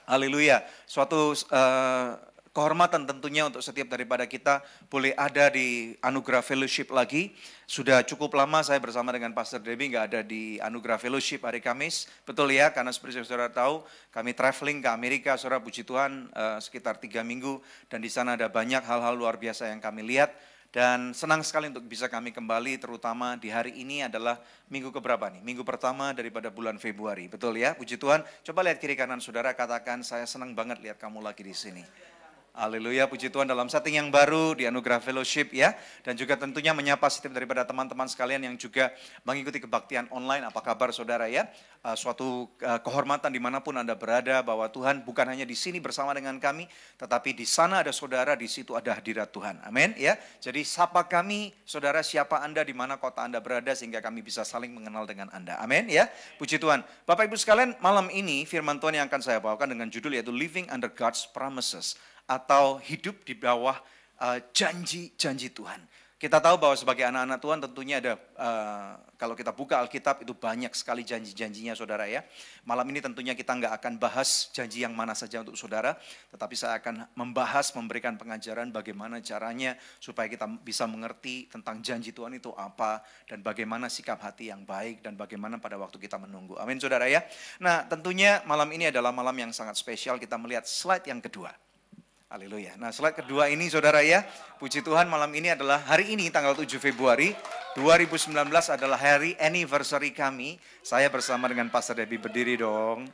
Haleluya. Suatu kehormatan tentunya untuk setiap daripada kita boleh ada di Anugerah Fellowship lagi. Sudah cukup lama saya bersama dengan Pastor Debbie nggak ada di Anugerah Fellowship hari Kamis. Betul ya, karena seperti saudara tahu kami traveling ke Amerika, saudara, puji Tuhan sekitar 3 minggu. Dan di sana ada banyak hal-hal luar biasa yang kami lihat. Dan senang sekali untuk bisa kami kembali, terutama di hari ini adalah minggu keberapa nih? Minggu pertama daripada bulan Februari, betul ya? Puji Tuhan. Coba lihat kiri kanan saudara, katakan saya senang banget lihat kamu lagi di sini. Haleluya, puji Tuhan, dalam setting yang baru di Anugerah Fellowship ya. Dan juga tentunya menyapa setiap daripada teman-teman sekalian yang juga mengikuti kebaktian online. Apa kabar saudara ya? Suatu kehormatan dimanapun Anda berada, bahwa Tuhan bukan hanya di sini bersama dengan kami, tetapi di sana ada saudara, di situ ada hadirat Tuhan. Amin ya. Jadi sapa kami saudara, siapa Anda, di mana kota Anda berada, sehingga kami bisa saling mengenal dengan Anda. Amin ya. Puji Tuhan. Bapak Ibu sekalian, malam ini firman Tuhan yang akan saya bawakan dengan judul yaitu Living Under God's Promises, atau hidup di bawah janji-janji Tuhan. Kita tahu bahwa sebagai anak-anak Tuhan tentunya ada, kalau kita buka Alkitab itu banyak sekali janji-janjinya saudara ya. Malam ini tentunya kita nggak akan bahas janji yang mana saja untuk saudara, tetapi saya akan memberikan pengajaran bagaimana caranya supaya kita bisa mengerti tentang janji Tuhan itu apa, dan bagaimana sikap hati yang baik, dan bagaimana pada waktu kita menunggu. Amin saudara ya. Nah tentunya malam ini adalah malam yang sangat spesial, kita melihat slide yang kedua. Haleluya. Nah slide kedua ini saudara ya, puji Tuhan malam ini adalah hari ini tanggal 7 Februari 2019 adalah hari anniversary kami. Saya bersama dengan Pastor Debbie, berdiri dong.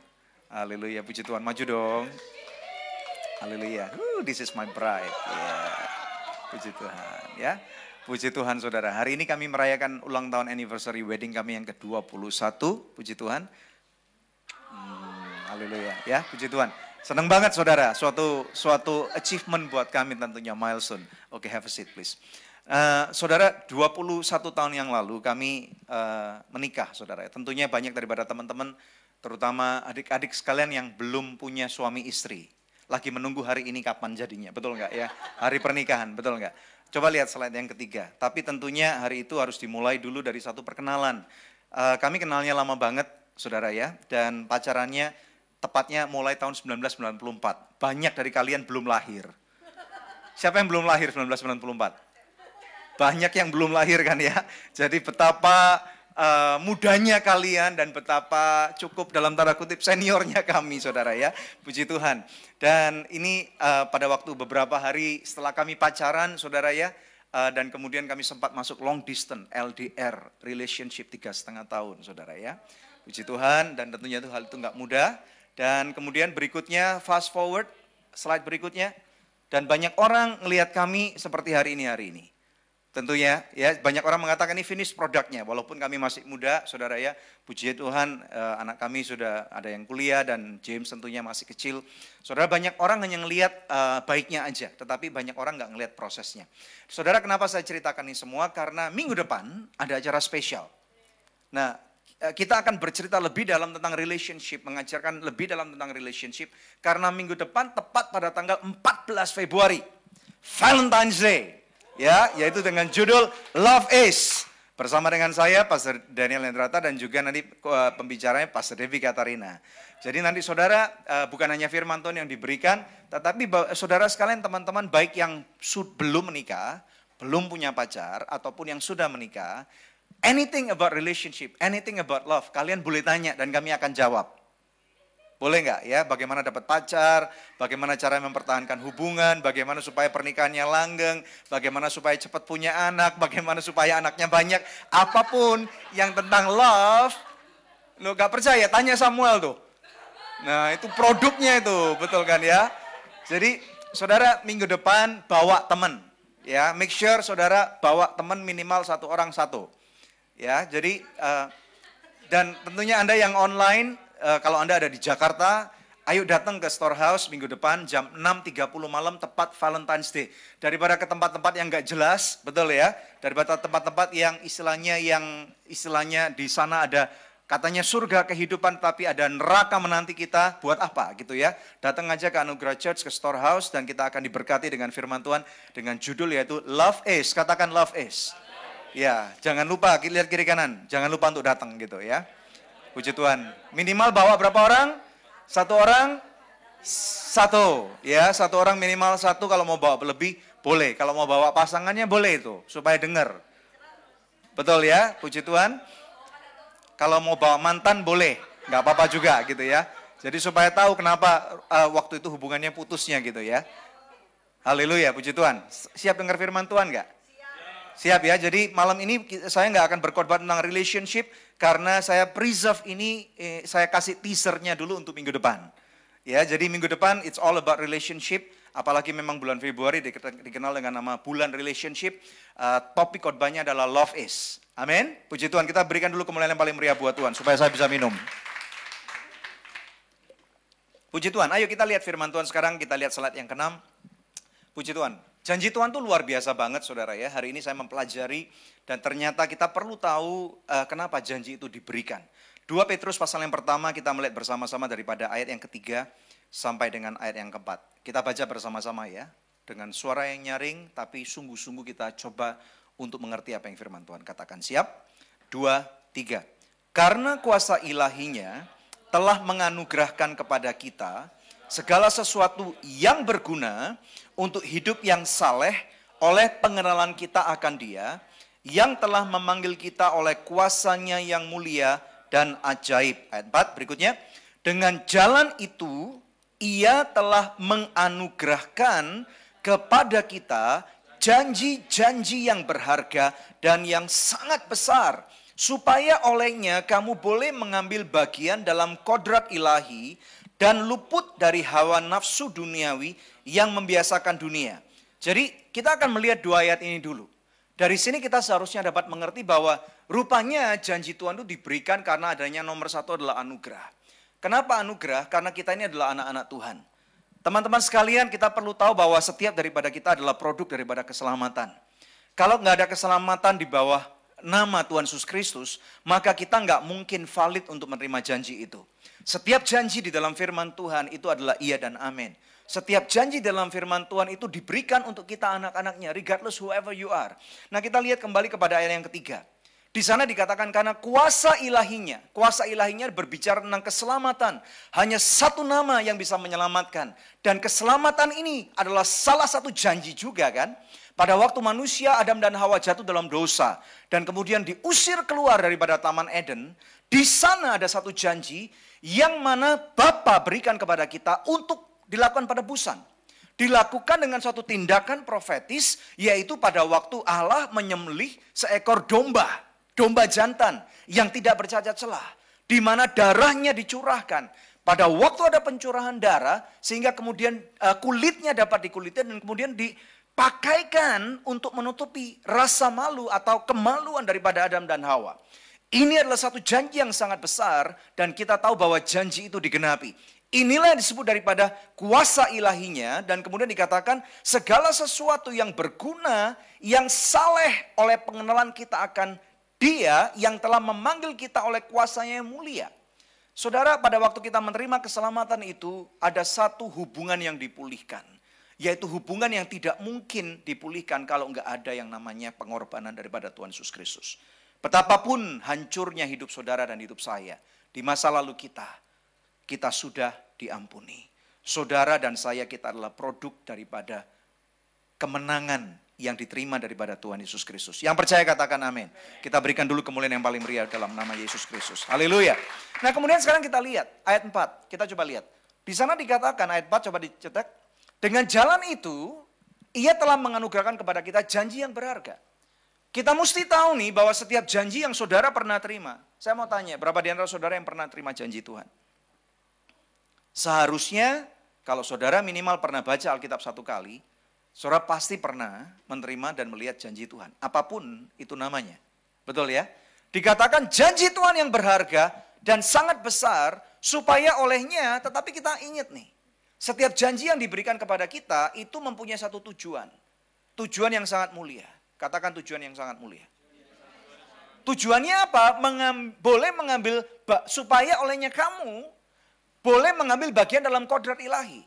Haleluya, puji Tuhan, maju dong. Haleluya. This is my bride. Yeah. Puji Tuhan ya. Puji Tuhan saudara, hari ini kami merayakan ulang tahun anniversary wedding kami yang ke-21. Puji Tuhan. Haleluya ya, puji Tuhan. Senang banget saudara, suatu achievement buat kami tentunya, milestone. Oke, have a seat please. Saudara, 21 tahun yang lalu kami menikah saudara. Tentunya banyak daripada teman-teman, terutama adik-adik sekalian yang belum punya suami istri, lagi menunggu hari ini kapan jadinya, betul nggak ya? Hari pernikahan, betul nggak? Coba lihat slide yang ketiga. Tapi tentunya hari itu harus dimulai dulu dari satu perkenalan. Kami kenalnya lama banget saudara ya, dan pacarannya tepatnya mulai tahun 1994. Banyak dari kalian belum lahir. Siapa yang belum lahir 1994? Banyak yang belum lahir kan ya. Jadi betapa mudanya kalian dan betapa cukup dalam tanda kutip seniornya kami saudara ya. Puji Tuhan. Dan ini pada waktu beberapa hari setelah kami pacaran saudara ya. Dan kemudian kami sempat masuk long distance LDR relationship 3,5 tahun saudara ya. Puji Tuhan, dan tentunya itu hal itu nggak mudah. Dan kemudian berikutnya, fast forward, slide berikutnya. Dan banyak orang ngelihat kami seperti hari ini. Tentunya ya, banyak orang mengatakan ini finish produknya. Walaupun kami masih muda, saudara ya, puji Tuhan, anak kami sudah ada yang kuliah dan James tentunya masih kecil. Saudara, banyak orang hanya ngelihat baiknya aja, tetapi banyak orang nggak ngelihat prosesnya. Saudara, kenapa saya ceritakan ini semua? Karena minggu depan ada acara spesial. Nah, kita akan bercerita lebih dalam tentang relationship, mengajarkan lebih dalam tentang relationship, karena minggu depan tepat pada tanggal 14 Februari, Valentine's Day, ya, yaitu dengan judul Love Is, bersama dengan saya, Pastor Daniel Lendrata, dan juga nanti pembicaranya Pastor Debbie Katarina. Jadi nanti saudara, bukan hanya firman Tuhan yang diberikan, tetapi saudara sekalian, teman-teman baik yang belum menikah, belum punya pacar, ataupun yang sudah menikah, anything about relationship, anything about love, kalian boleh tanya dan kami akan jawab. Boleh nggak ya? Bagaimana dapat pacar, bagaimana cara mempertahankan hubungan, bagaimana supaya pernikahannya langgeng, bagaimana supaya cepat punya anak, bagaimana supaya anaknya banyak, apapun yang tentang love. Lo nggak percaya? Tanya Samuel tuh. Nah itu produknya itu, betul kan ya? Jadi saudara minggu depan bawa teman, ya, make sure saudara bawa teman minimal satu orang satu. Ya, jadi dan tentunya Anda yang online, kalau Anda ada di Jakarta, ayo datang ke Storehouse minggu depan jam 6.30 malam tepat Valentine's Day. Daripada ke tempat-tempat yang nggak jelas, betul ya? Daripada tempat-tempat yang istilahnya di sana ada katanya surga kehidupan, tapi ada neraka menanti kita, buat apa gitu ya? Datang aja ke Anugerah Church, ke Storehouse, dan kita akan diberkati dengan firman Tuhan dengan judul yaitu Love Is. Katakan Love Is. Ya, jangan lupa lihat kiri kanan, jangan lupa untuk datang gitu ya. Puji Tuhan. Minimal bawa berapa orang? Satu orang, Satu, ya, satu orang minimal satu, kalau mau bawa lebih boleh, kalau mau bawa pasangannya boleh itu, supaya dengar. Betul ya, puji Tuhan. Kalau mau bawa mantan boleh, nggak apa-apa juga gitu ya. Jadi supaya tahu kenapa waktu itu hubungannya putusnya gitu ya. Haleluya, puji Tuhan. Siap dengar firman Tuhan nggak? Siap ya, jadi malam ini saya nggak akan berkhotbah tentang relationship, karena saya preserve ini, saya kasih teasernya dulu untuk minggu depan. Ya, jadi minggu depan it's all about relationship, apalagi memang bulan Februari dikenal dengan nama bulan relationship. Topik khotbahnya adalah love is. Amin. Puji Tuhan, kita berikan dulu kemuliaan yang paling meriah buat Tuhan, supaya saya bisa minum. Puji Tuhan, ayo kita lihat firman Tuhan sekarang, kita lihat slide yang ke-6. Puji Tuhan, janji Tuhan tuh luar biasa banget saudara ya. Hari ini saya mempelajari dan ternyata kita perlu tahu kenapa janji itu diberikan. 2 Petrus pasal yang pertama kita melihat bersama-sama daripada ayat yang ketiga sampai dengan ayat yang keempat. Kita baca bersama-sama ya, dengan suara yang nyaring tapi sungguh-sungguh kita coba untuk mengerti apa yang firman Tuhan katakan. Siap? 2, 3. Karena kuasa ilahinya telah menganugerahkan kepada kita segala sesuatu yang berguna untuk hidup yang saleh oleh pengenalan kita akan Dia yang telah memanggil kita oleh kuasanya yang mulia dan ajaib. Ayat 4 berikutnya. Dengan jalan itu Ia telah menganugerahkan kepada kita janji-janji yang berharga dan yang sangat besar, supaya olehnya kamu boleh mengambil bagian dalam kodrat ilahi dan luput dari hawa nafsu duniawi yang membiasakan dunia. Jadi kita akan melihat 2 ayat ini dulu. Dari sini kita seharusnya dapat mengerti bahwa rupanya janji Tuhan itu diberikan karena adanya nomor 1 adalah anugerah. Kenapa anugerah? Karena kita ini adalah anak-anak Tuhan. Teman-teman sekalian, kita perlu tahu bahwa setiap daripada kita adalah produk daripada keselamatan. Kalau nggak ada keselamatan di bawah nama Tuhan Yesus Kristus, maka kita nggak mungkin valid untuk menerima janji itu. Setiap janji di dalam firman Tuhan itu adalah iya dan amin. Setiap janji dalam firman Tuhan itu diberikan untuk kita anak-anaknya, regardless whoever you are. Nah, kita lihat kembali kepada ayat yang ketiga. Di sana dikatakan karena kuasa ilahinya berbicara tentang keselamatan. Hanya satu nama yang bisa menyelamatkan. Dan keselamatan ini adalah salah satu janji juga kan. Pada waktu manusia Adam dan Hawa jatuh dalam dosa dan kemudian diusir keluar daripada Taman Eden, di sana ada satu janji yang mana Bapa berikan kepada kita untuk dilakukan penebusan. Dilakukan dengan suatu tindakan profetis, yaitu pada waktu Allah menyembelih seekor domba jantan yang tidak bercacat celah, di mana darahnya dicurahkan. Pada waktu ada pencurahan darah, sehingga kemudian kulitnya dapat dikulitkan dan kemudian dipakaikan untuk menutupi rasa malu atau kemaluan daripada Adam dan Hawa. Ini adalah satu janji yang sangat besar dan kita tahu bahwa janji itu digenapi. Inilah yang disebut daripada kuasa ilahinya dan kemudian dikatakan segala sesuatu yang berguna, yang saleh oleh pengenalan kita akan Dia yang telah memanggil kita oleh kuasanya yang mulia. Saudara, pada waktu kita menerima keselamatan itu, ada satu hubungan yang dipulihkan. Yaitu hubungan yang tidak mungkin dipulihkan kalau enggak ada yang namanya pengorbanan daripada Tuhan Yesus Kristus. Betapapun hancurnya hidup saudara dan hidup saya, di masa lalu kita sudah diampuni. Saudara dan saya, kita adalah produk daripada kemenangan yang diterima daripada Tuhan Yesus Kristus. Yang percaya katakan amin. Kita berikan dulu kemuliaan yang paling meriah dalam nama Yesus Kristus. Haleluya. Nah, kemudian sekarang kita lihat ayat 4. Kita coba lihat. Di sana dikatakan ayat 4, coba dicetak. Dengan jalan itu, Ia telah menganugerahkan kepada kita janji yang berharga. Kita mesti tahu nih bahwa setiap janji yang saudara pernah terima. Saya mau tanya, berapa di antara saudara yang pernah terima janji Tuhan? Seharusnya kalau saudara minimal pernah baca Alkitab 1 kali, saudara pasti pernah menerima dan melihat janji Tuhan. Apapun itu namanya. Betul ya? Dikatakan janji Tuhan yang berharga dan sangat besar supaya olehnya, tetapi kita ingat nih. Setiap janji yang diberikan kepada kita itu mempunyai satu tujuan. Tujuan yang sangat mulia. Katakan tujuan yang sangat mulia. Tujuannya apa? Boleh mengambil, supaya olehnya kamu boleh mengambil bagian dalam kodrat ilahi.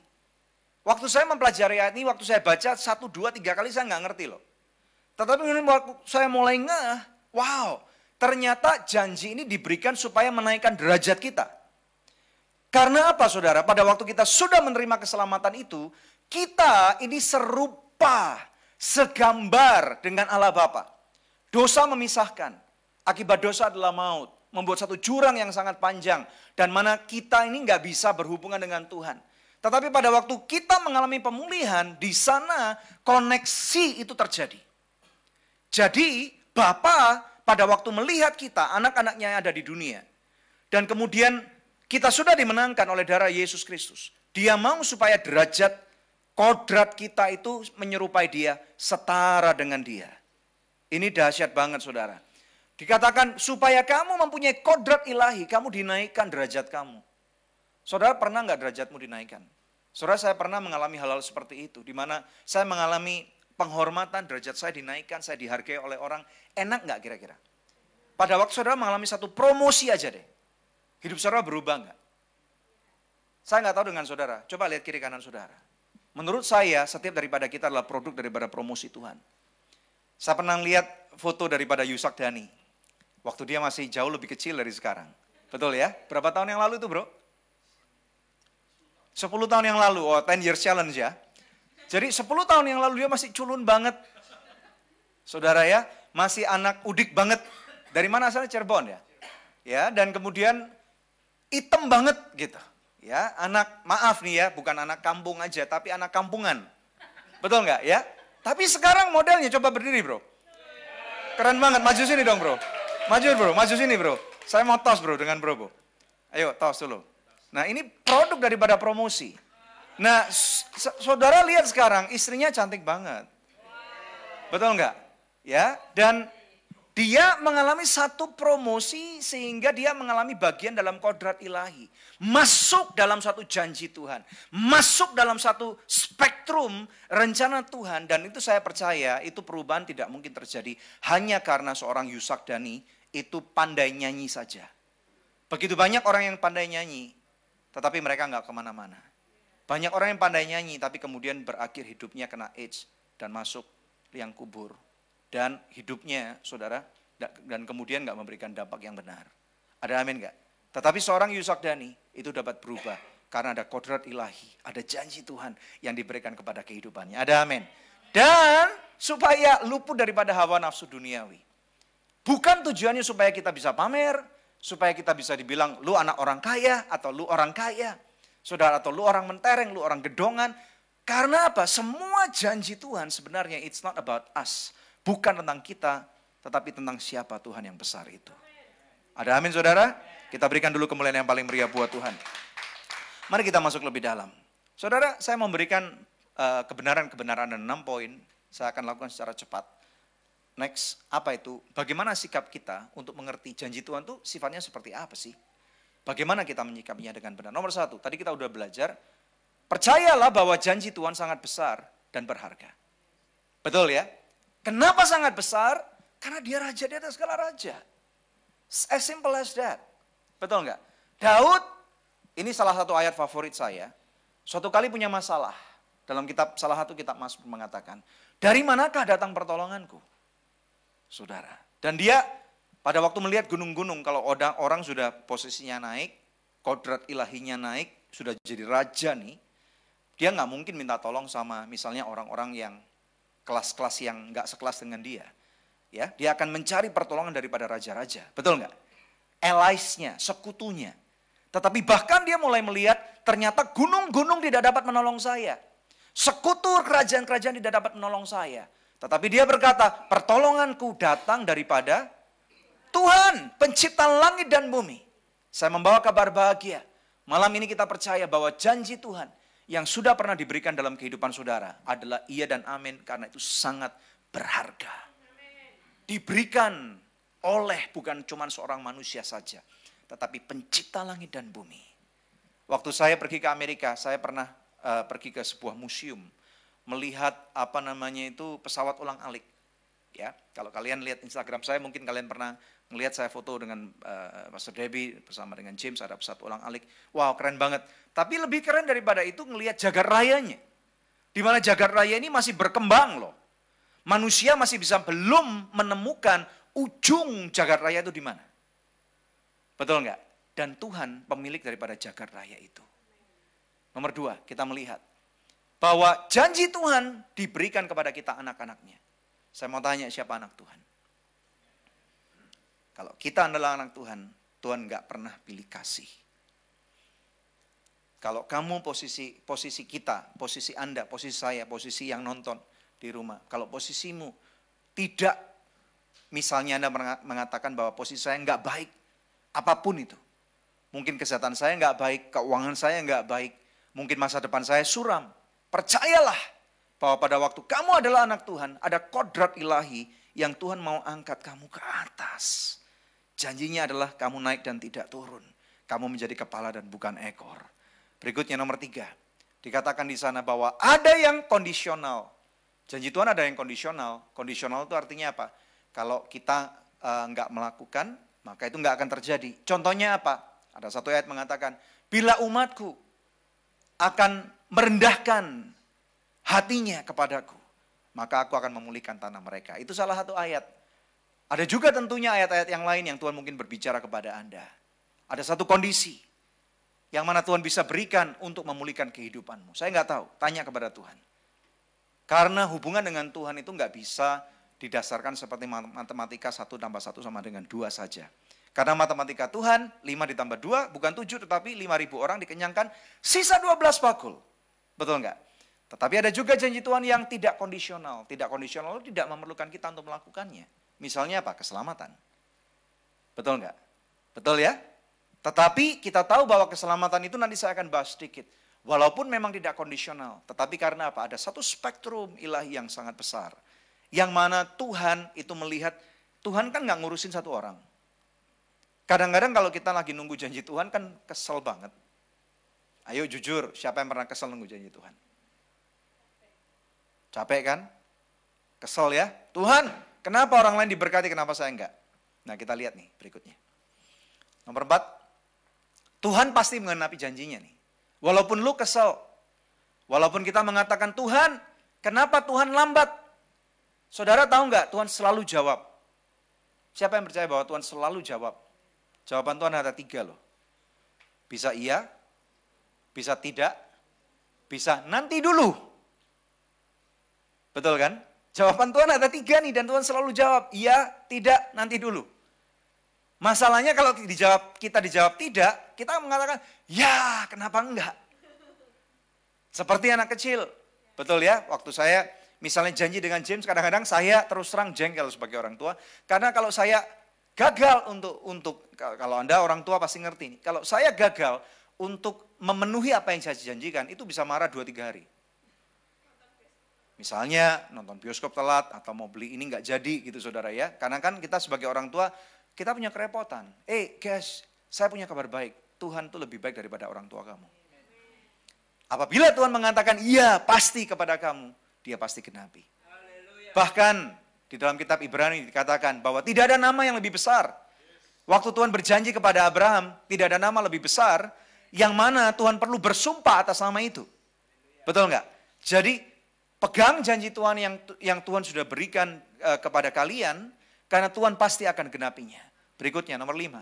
Waktu saya mempelajari ayat ini, waktu saya baca 1, 2, 3 kali saya nggak ngerti loh. Tetapi kemudian waktu saya mulai wow, ternyata janji ini diberikan supaya menaikkan derajat kita. Karena apa saudara? Pada waktu kita sudah menerima keselamatan itu, kita ini serupa, segambar dengan Allah Bapa. Dosa memisahkan. Akibat dosa adalah maut. Membuat satu jurang yang sangat panjang. Dan mana kita ini nggak bisa berhubungan dengan Tuhan. Tetapi pada waktu kita mengalami pemulihan, di sana koneksi itu terjadi. Jadi Bapa pada waktu melihat kita, anak-anaknya yang ada di dunia. Dan kemudian kita sudah dimenangkan oleh darah Yesus Kristus. Dia mau supaya derajat, kodrat kita itu menyerupai dia, setara dengan dia. Ini dahsyat banget saudara. Dikatakan supaya kamu mempunyai kodrat ilahi, kamu dinaikkan derajat kamu. Saudara pernah nggak derajatmu dinaikkan? Saudara, saya pernah mengalami hal-hal seperti itu. Di mana saya mengalami penghormatan, derajat saya dinaikkan, saya dihargai oleh orang. Enak nggak kira-kira? Pada waktu saudara mengalami satu promosi aja deh. Hidup saudara berubah enggak? Saya nggak tahu dengan saudara. Coba lihat kiri kanan saudara. Menurut saya, setiap daripada kita adalah produk daripada promosi Tuhan. Saya pernah lihat foto daripada Yusak Dhani. Waktu dia masih jauh lebih kecil dari sekarang. Betul ya? Berapa tahun yang lalu itu bro? 10 tahun yang lalu. Oh, 10 years challenge ya. Jadi 10 tahun yang lalu dia masih culun banget. Saudara ya, masih anak udik banget. Dari mana asalnya? Cirebon ya? Ya, dan kemudian hitam banget gitu. Ya, anak, maaf nih ya, bukan anak kampung aja, tapi anak kampungan. Betul nggak ya? Tapi sekarang modelnya, coba berdiri bro. Keren banget, maju sini dong bro. Maju sini bro. Saya mau tos bro dengan bro. Ayo tos dulu. Nah ini produk daripada promosi. Nah saudara lihat sekarang, istrinya cantik banget. Betul nggak? Ya, dan dia mengalami satu promosi sehingga dia mengalami bagian dalam kodrat ilahi. Masuk dalam satu janji Tuhan. Masuk dalam satu spektrum rencana Tuhan. Dan itu saya percaya itu perubahan tidak mungkin terjadi hanya karena seorang Yusak Dhani itu pandai nyanyi saja. Begitu banyak orang yang pandai nyanyi tetapi mereka nggak kemana-mana. Banyak orang yang pandai nyanyi tapi kemudian berakhir hidupnya kena AIDS dan masuk liang kubur. Dan hidupnya, saudara, dan kemudian nggak memberikan dampak yang benar. Ada amin nggak? Tetapi seorang Yusak Dhani itu dapat berubah karena ada kodrat ilahi, ada janji Tuhan yang diberikan kepada kehidupannya. Ada amin. Dan supaya luput daripada hawa nafsu duniawi. Bukan tujuannya supaya kita bisa pamer, supaya kita bisa dibilang lu anak orang kaya atau lu orang kaya, saudara, atau lu orang mentereng, lu orang gedongan. Karena apa? Semua janji Tuhan sebenarnya it's not about us. Bukan tentang kita, tetapi tentang siapa Tuhan yang besar itu. Ada amin saudara? Kita berikan dulu kemuliaan yang paling meriah buat Tuhan. Mari kita masuk lebih dalam. Saudara, saya memberikan kebenaran-kebenaran dan 6 poin. Saya akan lakukan secara cepat. Next, apa itu? Bagaimana sikap kita untuk mengerti janji Tuhan itu sifatnya seperti apa sih? Bagaimana kita menyikapinya dengan benar? Nomor 1, tadi kita udah belajar. Percayalah bahwa janji Tuhan sangat besar dan berharga. Betul ya? Kenapa sangat besar? Karena dia raja di atas segala raja. As simple as that. Betul nggak? Daud, ini salah satu ayat favorit saya. Suatu kali punya masalah. Dalam kitab, salah satu kitab Mazmur mengatakan, dari manakah datang pertolonganku? Saudara. Dan dia pada waktu melihat gunung-gunung, kalau orang sudah posisinya naik, kodrat ilahinya naik, sudah jadi raja nih, dia nggak mungkin minta tolong sama misalnya orang-orang yang kelas-kelas yang nggak sekelas dengan dia. Ya, dia akan mencari pertolongan daripada raja-raja. Betul nggak? Allies-nya, sekutunya. Tetapi bahkan dia mulai melihat ternyata gunung-gunung tidak dapat menolong saya. Sekutu kerajaan-kerajaan tidak dapat menolong saya. Tetapi dia berkata, pertolonganku datang daripada Tuhan, pencipta langit dan bumi. Saya membawa kabar bahagia. Malam ini kita percaya bahwa janji Tuhan yang sudah pernah diberikan dalam kehidupan saudara adalah iya dan amin karena itu sangat berharga. Diberikan oleh bukan cuma seorang manusia saja, tetapi pencipta langit dan bumi. Waktu saya pergi ke Amerika, saya pernah pergi ke sebuah museum melihat pesawat ulang-alik. Ya, kalau kalian lihat Instagram saya, mungkin kalian pernah melihat saya foto dengan Pastor Debbie bersama dengan James, ada pesawat ulang-alik. Wow, keren banget. Tapi lebih keren daripada itu ngelihat jagat rayanya. Di mana jagat raya ini masih berkembang loh. Manusia masih bisa belum menemukan ujung jagat raya itu di mana. Betul nggak? Dan Tuhan pemilik daripada jagat raya itu. Nomor 2, kita melihat bahwa janji Tuhan diberikan kepada kita anak-anaknya. Saya mau tanya, siapa anak Tuhan? Kalau kita adalah anak Tuhan, Tuhan gak pernah pilih kasih. Kalau kamu posisi kita, posisi Anda, posisi saya, posisi yang nonton di rumah. Kalau posisimu tidak, misalnya Anda mengatakan bahwa posisi saya nggak baik, apapun itu. Mungkin kesehatan saya nggak baik, keuangan saya nggak baik, mungkin masa depan saya suram. Percayalah bahwa pada waktu kamu adalah anak Tuhan, ada kodrat ilahi yang Tuhan mau angkat kamu ke atas. Janjinya adalah kamu naik dan tidak turun. Kamu menjadi kepala dan bukan ekor. Berikutnya nomor 3. Dikatakan di sana bahwa ada yang kondisional. Janji Tuhan ada yang kondisional. Kondisional itu artinya apa? Kalau kita nggak melakukan, maka itu nggak akan terjadi. Contohnya apa? Ada satu ayat mengatakan, bila umatku akan merendahkan hatinya kepadaku, maka aku akan memulihkan tanah mereka. Itu salah satu ayat. Ada juga tentunya ayat-ayat yang lain yang Tuhan mungkin berbicara kepada Anda. Ada satu kondisi yang mana Tuhan bisa berikan untuk memulihkan kehidupanmu. Saya nggak tahu, tanya kepada Tuhan. Karena hubungan dengan Tuhan itu nggak bisa didasarkan seperti matematika 1 tambah 1 sama dengan 2 saja. Karena matematika Tuhan 5 ditambah 2 bukan 7 tetapi 5.000 orang dikenyangkan sisa 12 bakul. Betul nggak? Tetapi ada juga janji Tuhan yang tidak kondisional. Tidak kondisional itu tidak memerlukan kita untuk melakukannya. Misalnya apa? Keselamatan. Betul nggak? Betul ya? Tetapi kita tahu bahwa keselamatan itu nanti saya akan bahas sedikit. Walaupun memang tidak kondisional. Tetapi karena apa? Ada satu spektrum ilahi yang sangat besar. Yang mana Tuhan itu melihat, Tuhan kan nggak ngurusin satu orang. Kadang-kadang kalau kita lagi nunggu janji Tuhan kan kesel banget. Ayo jujur, siapa yang pernah kesel nunggu janji Tuhan? Capek kan? Kesel ya? Tuhan, kenapa orang lain diberkati, kenapa saya enggak? Nah kita lihat nih berikutnya. Nomor 4. Tuhan pasti mengenapi janjinya nih. Walaupun lu kesel. Walaupun kita mengatakan, Tuhan, kenapa Tuhan lambat? Saudara tahu nggak? Tuhan selalu jawab. Siapa yang percaya bahwa Tuhan selalu jawab? Jawaban Tuhan ada 3 loh. Bisa iya, bisa tidak, bisa nanti dulu. Betul kan? Jawaban Tuhan ada 3 nih dan Tuhan selalu jawab. Iya, tidak, nanti dulu. Masalahnya kalau kita dijawab tidak, kita mengatakan, ya kenapa enggak? Seperti anak kecil. Betul ya, waktu saya misalnya janji dengan James, kadang-kadang saya terus terang jengkel sebagai orang tua. Karena kalau saya gagal kalau Anda orang tua pasti ngerti nih. Kalau saya gagal untuk memenuhi apa yang saya janjikan, itu bisa marah 2-3 hari. Misalnya nonton bioskop telat atau mau beli ini nggak jadi gitu saudara ya. Karena kan kita sebagai orang tua, kita punya kerepotan. Guys, saya punya kabar baik. Tuhan itu lebih baik daripada orang tua kamu. Apabila Tuhan mengatakan iya pasti kepada kamu, dia pasti genapi. Bahkan di dalam kitab Ibrani dikatakan bahwa tidak ada nama yang lebih besar. Waktu Tuhan berjanji kepada Abraham, tidak ada nama lebih besar yang mana Tuhan perlu bersumpah atas nama itu. Betul nggak? Jadi pegang janji Tuhan yang Tuhan sudah berikan kepada kalian, karena Tuhan pasti akan genapinya. Berikutnya nomor 5.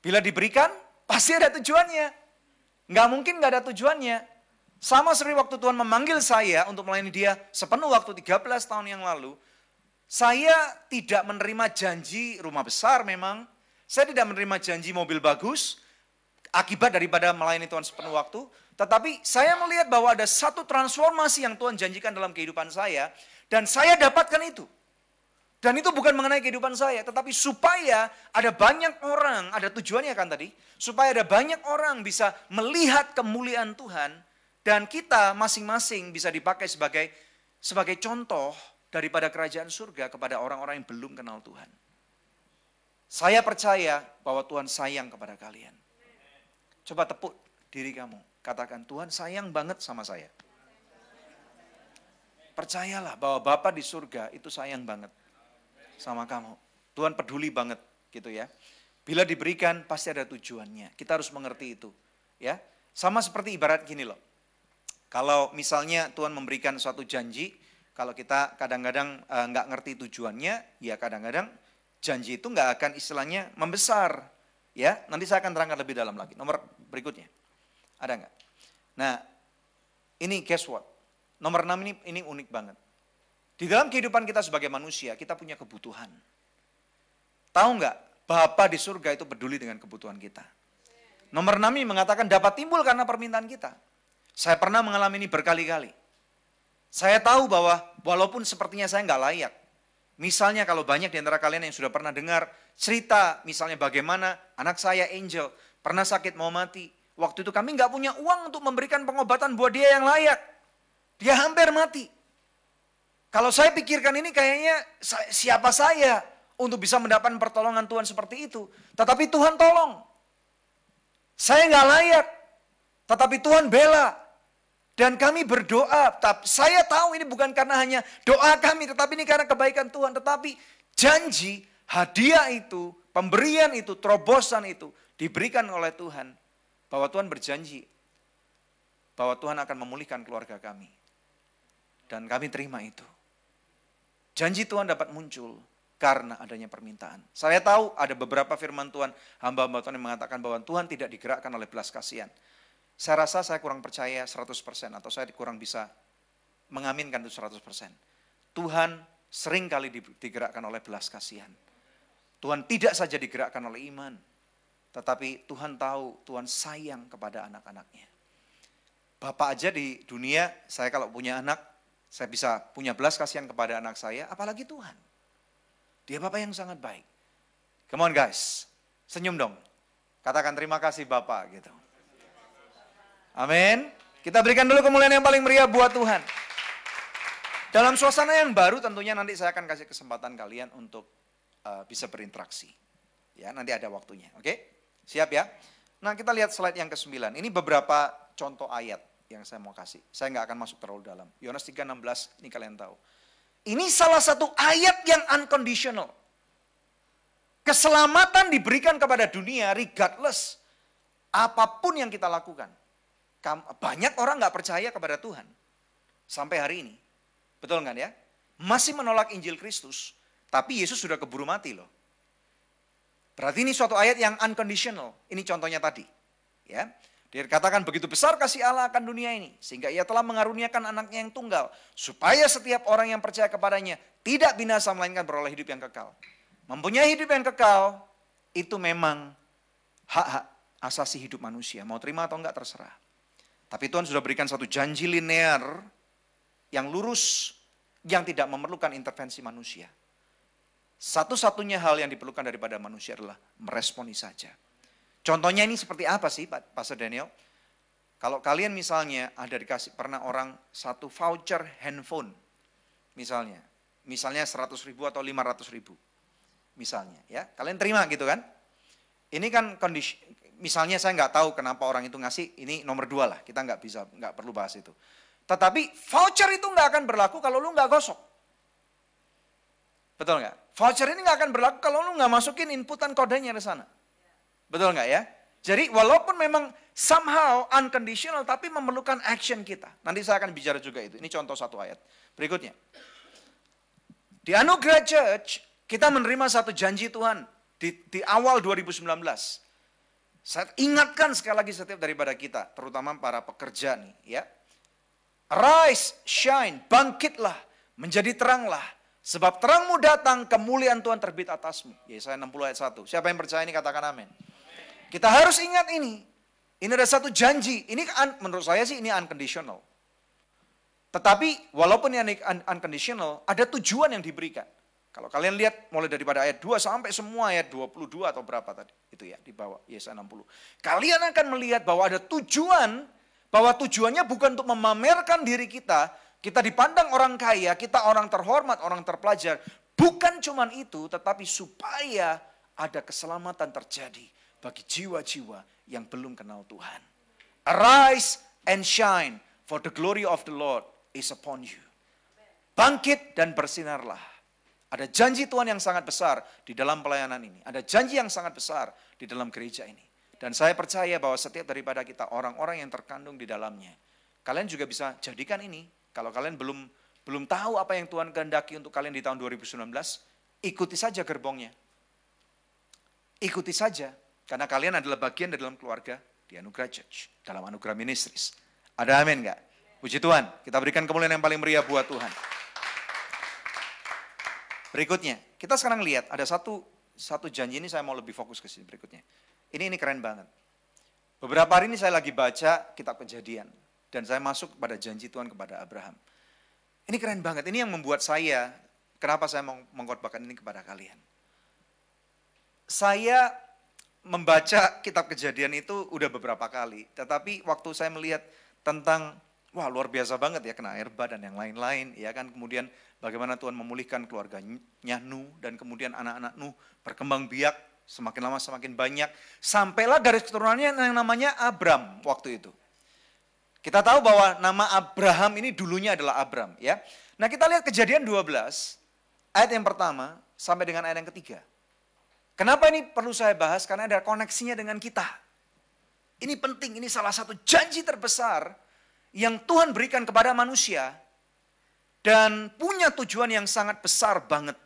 Bila diberikan, pasti ada tujuannya. Nggak mungkin nggak ada tujuannya. Sama seperti waktu Tuhan memanggil saya untuk melayani dia sepenuh waktu 13 tahun yang lalu. Saya tidak menerima janji rumah besar memang. Saya tidak menerima janji mobil bagus. Akibat daripada melayani Tuhan sepenuh waktu. Tetapi saya melihat bahwa ada satu transformasi yang Tuhan janjikan dalam kehidupan saya. Dan saya dapatkan itu. Dan itu bukan mengenai kehidupan saya, tetapi supaya ada banyak orang, ada tujuannya kan tadi, supaya ada banyak orang bisa melihat kemuliaan Tuhan, dan kita masing-masing bisa dipakai sebagai contoh daripada kerajaan surga kepada orang-orang yang belum kenal Tuhan. Saya percaya bahwa Tuhan sayang kepada kalian. Coba tepuk diri kamu, katakan Tuhan sayang banget sama saya. Percayalah bahwa Bapa di surga itu sayang banget sama kamu. Tuhan peduli banget gitu ya. Bila diberikan pasti ada tujuannya. Kita harus mengerti itu, ya. Sama seperti ibarat gini loh. Kalau misalnya Tuhan memberikan suatu janji, kalau kita kadang-kadang nggak ngerti tujuannya, ya kadang-kadang janji itu nggak akan istilahnya membesar. Ya, nanti saya akan terangkan lebih dalam lagi. Nomor berikutnya. Ada nggak? Nah, ini guess what? Nomor 6 ini unik banget. Di dalam kehidupan kita sebagai manusia, kita punya kebutuhan. Tahu nggak? Bapa di surga itu peduli dengan kebutuhan kita. Nomor 6 ini mengatakan dapat timbul karena permintaan kita. Saya pernah mengalami ini berkali-kali. Saya tahu bahwa walaupun sepertinya saya nggak layak. Misalnya kalau banyak di antara kalian yang sudah pernah dengar cerita misalnya bagaimana anak saya Angel pernah sakit mau mati. Waktu itu kami nggak punya uang untuk memberikan pengobatan buat dia yang layak. Dia hampir mati. Kalau saya pikirkan ini kayaknya siapa saya untuk bisa mendapatkan pertolongan Tuhan seperti itu. Tetapi Tuhan tolong. Saya nggak layak. Tetapi Tuhan bela. Dan kami berdoa, saya tahu ini bukan karena hanya doa kami, tetapi ini karena kebaikan Tuhan. Tetapi janji, hadiah itu, pemberian itu, terobosan itu diberikan oleh Tuhan. Bahwa Tuhan berjanji, bahwa Tuhan akan memulihkan keluarga kami. Dan kami terima itu. Janji Tuhan dapat muncul karena adanya permintaan. Saya tahu ada beberapa firman Tuhan, hamba-hamba Tuhan yang mengatakan bahwa Tuhan tidak digerakkan oleh belas kasihan. Saya rasa saya kurang percaya 100% atau saya kurang bisa mengaminkan itu 100%. Tuhan sering kali digerakkan oleh belas kasihan. Tuhan tidak saja digerakkan oleh iman, tetapi Tuhan tahu Tuhan sayang kepada anak-anaknya. Bapak aja di dunia, saya kalau punya anak, saya bisa punya belas kasihan kepada anak saya, apalagi Tuhan. Dia Bapak yang sangat baik. Come on guys, senyum dong. Katakan terima kasih Bapak gitu. Amin. Kita berikan dulu kemuliaan yang paling meriah buat Tuhan. Dalam suasana yang baru tentunya nanti saya akan kasih kesempatan kalian untuk bisa berinteraksi. Ya, nanti ada waktunya. Oke? Siap ya? Nah, kita lihat slide yang ke-9. Ini beberapa contoh ayat yang saya mau kasih. Saya nggak akan masuk terlalu dalam. Yohanes 3:16, ini kalian tahu. Ini salah satu ayat yang unconditional. Keselamatan diberikan kepada dunia regardless apapun yang kita lakukan. Banyak orang nggak percaya kepada Tuhan sampai hari ini, betul nggak ya? Masih menolak Injil Kristus, tapi Yesus sudah keburu mati loh. Berarti ini suatu ayat yang unconditional. Ini contohnya tadi, ya. Dikatakan begitu besar kasih Allah akan dunia ini, sehingga Ia telah mengaruniakan anaknya yang tunggal, supaya setiap orang yang percaya kepadanya tidak binasa melainkan beroleh hidup yang kekal. Mempunyai hidup yang kekal itu memang hak asasi hidup manusia. Mau terima atau enggak terserah. Tapi Tuhan sudah berikan satu janji linear yang lurus, yang tidak memerlukan intervensi manusia. Satu-satunya hal yang diperlukan daripada manusia adalah meresponi saja. Contohnya ini seperti apa sih Pastor Daniel? Kalau kalian misalnya ada dikasih pernah orang satu voucher handphone, misalnya 100.000 atau 500.000, misalnya ya, kalian terima gitu kan? Ini kan kondisi. Misalnya saya nggak tahu kenapa orang itu ngasih, ini nomor 2 lah, kita nggak perlu bahas itu. Tetapi voucher itu nggak akan berlaku kalau lu nggak gosok. Betul nggak? Voucher ini nggak akan berlaku kalau lu nggak masukin inputan kodenya ke sana. Betul nggak ya? Jadi walaupun memang somehow unconditional, tapi memerlukan action kita. Nanti saya akan bicara juga itu. Ini contoh satu ayat. Berikutnya. Di Anugerah Church, kita menerima satu janji Tuhan di awal 2019. Saya ingatkan sekali lagi setiap daripada kita, terutama para pekerja nih ya. Arise, shine, bangkitlah, menjadi teranglah. Sebab terangmu datang, kemuliaan Tuhan terbit atasmu. Yesaya 60 ayat 1. Siapa yang percaya ini katakan amin. Kita harus ingat ini. Ini ada satu janji. Ini menurut saya sih ini unconditional. Tetapi walaupun ini unconditional, ada tujuan yang diberikan. Kalau kalian lihat mulai daripada ayat 2 sampai semua ayat 22 atau berapa tadi. Itu ya di bawah Yesaya 60. Kalian akan melihat bahwa ada tujuan. Bahwa tujuannya bukan untuk memamerkan diri kita. Kita dipandang orang kaya, kita orang terhormat, orang terpelajar. Bukan cuman itu, tetapi supaya ada keselamatan terjadi bagi jiwa-jiwa yang belum kenal Tuhan. Arise and shine, for the glory of the Lord is upon you. Bangkit dan bersinarlah. Ada janji Tuhan yang sangat besar di dalam pelayanan ini. Ada janji yang sangat besar di dalam gereja ini. Dan saya percaya bahwa setiap daripada kita orang-orang yang terkandung di dalamnya. Kalian juga bisa jadikan ini. Kalau kalian belum tahu apa yang Tuhan kehendaki untuk kalian di tahun 2019, ikuti saja gerbongnya. Ikuti saja. Karena kalian adalah bagian dari dalam keluarga di Anugerah Church, dalam Anugerah Ministries. Ada amin nggak? Puji Tuhan, kita berikan kemuliaan yang paling meriah buat Tuhan. Berikutnya, kita sekarang lihat ada satu janji ini, saya mau lebih fokus ke sini berikutnya. Ini keren banget. Beberapa hari ini saya lagi baca kitab Kejadian. Dan saya masuk kepada janji Tuhan kepada Abraham. Ini keren banget, ini yang membuat saya, kenapa saya mau mengkhotbahkan ini kepada kalian. Saya membaca kitab Kejadian itu udah beberapa kali. Tetapi waktu saya melihat tentang, wah luar biasa banget ya, kena air bah dan yang lain-lain. Ya kan, kemudian bagaimana Tuhan memulihkan keluarganya Nuh. Dan kemudian anak-anak Nuh berkembang biak, semakin lama semakin banyak. Sampailah garis keturunannya yang namanya Abram waktu itu. Kita tahu bahwa nama Abraham ini dulunya adalah Abram. Ya. Nah kita lihat Kejadian 12, ayat yang pertama sampai dengan ayat yang ketiga. Kenapa ini perlu saya bahas? Karena ada koneksinya dengan kita. Ini penting, ini salah satu janji terbesar yang Tuhan berikan kepada manusia. Dan punya tujuan yang sangat besar banget.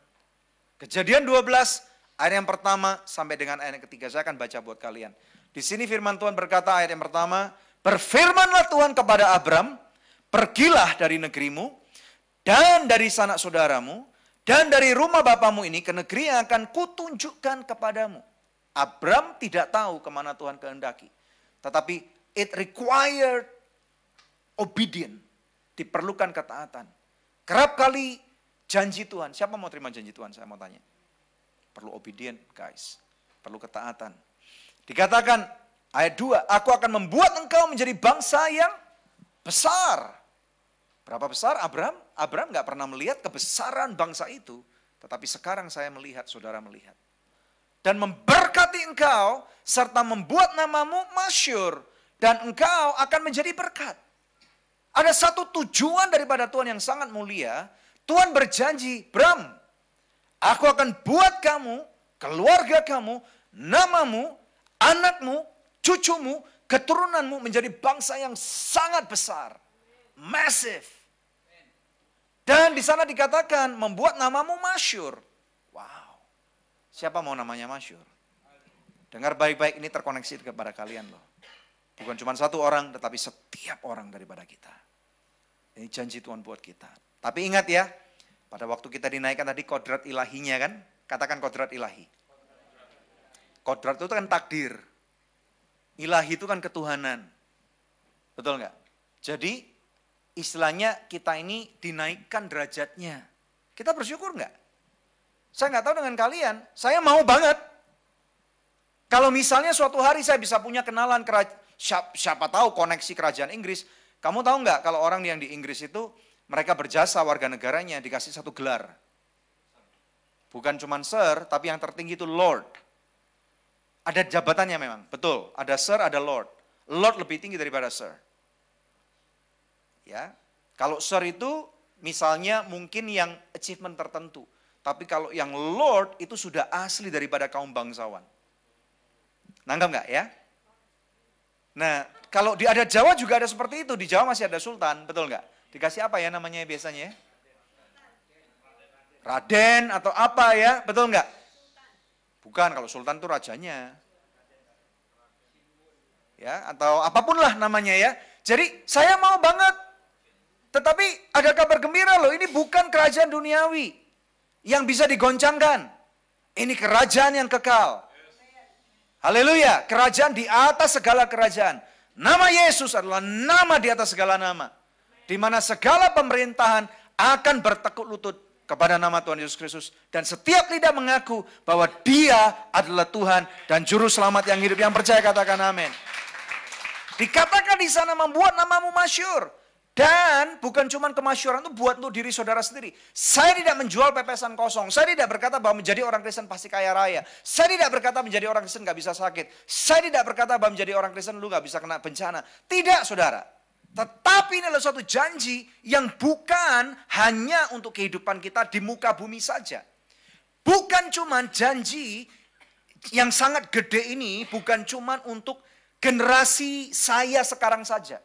Kejadian 12, ayat yang pertama sampai dengan ayat yang ketiga. Saya akan baca buat kalian. Di sini firman Tuhan berkata ayat yang pertama, berfirmanlah Tuhan kepada Abram, pergilah dari negerimu, dan dari sanak saudaramu, dan dari rumah bapamu ini ke negeri yang akan kutunjukkan kepadamu. Abram tidak tahu kemana Tuhan kehendaki. Tetapi it required obedience, diperlukan ketaatan. Kerap kali janji Tuhan, siapa mau terima janji Tuhan? Saya mau tanya. Perlu obedient guys, perlu ketaatan. Dikatakan ayat 2, aku akan membuat engkau menjadi bangsa yang besar. Berapa besar Abram? Abram gak pernah melihat kebesaran bangsa itu. Tetapi sekarang saya melihat, saudara melihat. Dan memberkati engkau, serta membuat namamu masyhur. Dan engkau akan menjadi berkat. Ada satu tujuan daripada Tuhan yang sangat mulia. Tuhan berjanji, Bram, aku akan buat kamu, keluarga kamu, namamu, anakmu, cucumu, keturunanmu menjadi bangsa yang sangat besar. Massive. Dan di sana dikatakan membuat namamu masyhur. Wow. Siapa mau namanya masyhur? Dengar baik-baik, ini terkoneksi kepada kalian loh. Bukan cuma satu orang, tetapi setiap orang daripada kita. Ini janji Tuhan buat kita. Tapi ingat ya, pada waktu kita dinaikkan tadi kodrat ilahinya kan? Katakan kodrat ilahi. Kodrat itu kan takdir. Ilahi itu kan ketuhanan. Betul nggak? Jadi istilahnya kita ini dinaikkan derajatnya. Kita bersyukur nggak? Saya nggak tahu dengan kalian, saya mau banget. Kalau misalnya suatu hari saya bisa punya kenalan, siapa tahu koneksi kerajaan Inggris. Kamu tahu nggak kalau orang yang di Inggris itu, mereka berjasa warga negaranya dikasih satu gelar. Bukan cuma Sir, tapi yang tertinggi itu Lord. Ada jabatannya memang, betul. Ada Sir, ada Lord. Lord lebih tinggi daripada Sir. Ya, kalau Sir itu misalnya mungkin yang achievement tertentu. Tapi kalau yang Lord itu sudah asli daripada kaum bangsawan. Nangkap nggak ya? Nah, kalau di adat Jawa juga ada seperti itu. Di Jawa masih ada sultan, betul nggak? Dikasih apa ya namanya biasanya? Raden atau apa ya, betul nggak? Bukan, kalau sultan itu rajanya. Ya, atau apapun lah namanya ya. Jadi saya mau banget. Tetapi ada kabar gembira loh, ini bukan kerajaan duniawi yang bisa digoncangkan. Ini kerajaan yang kekal. Haleluya, kerajaan di atas segala kerajaan. Nama Yesus adalah nama di atas segala nama. Di mana segala pemerintahan akan bertekuk lutut kepada nama Tuhan Yesus Kristus. Dan setiap lidah mengaku bahwa Dia adalah Tuhan dan Juru Selamat yang hidup. Yang percaya katakan amin. Dikatakan di sana membuat namamu masyhur. Dan bukan cuma kemasyhuran itu buat untuk diri saudara sendiri. Saya tidak menjual pepesan kosong. Saya tidak berkata bahwa menjadi orang Kristen pasti kaya raya. Saya tidak berkata menjadi orang Kristen gak bisa sakit. Saya tidak berkata bahwa menjadi orang Kristen lu gak bisa kena bencana. Tidak saudara. Tetapi ini adalah suatu janji yang bukan hanya untuk kehidupan kita di muka bumi saja. Bukan cuma janji yang sangat gede ini, bukan cuma untuk generasi saya sekarang saja.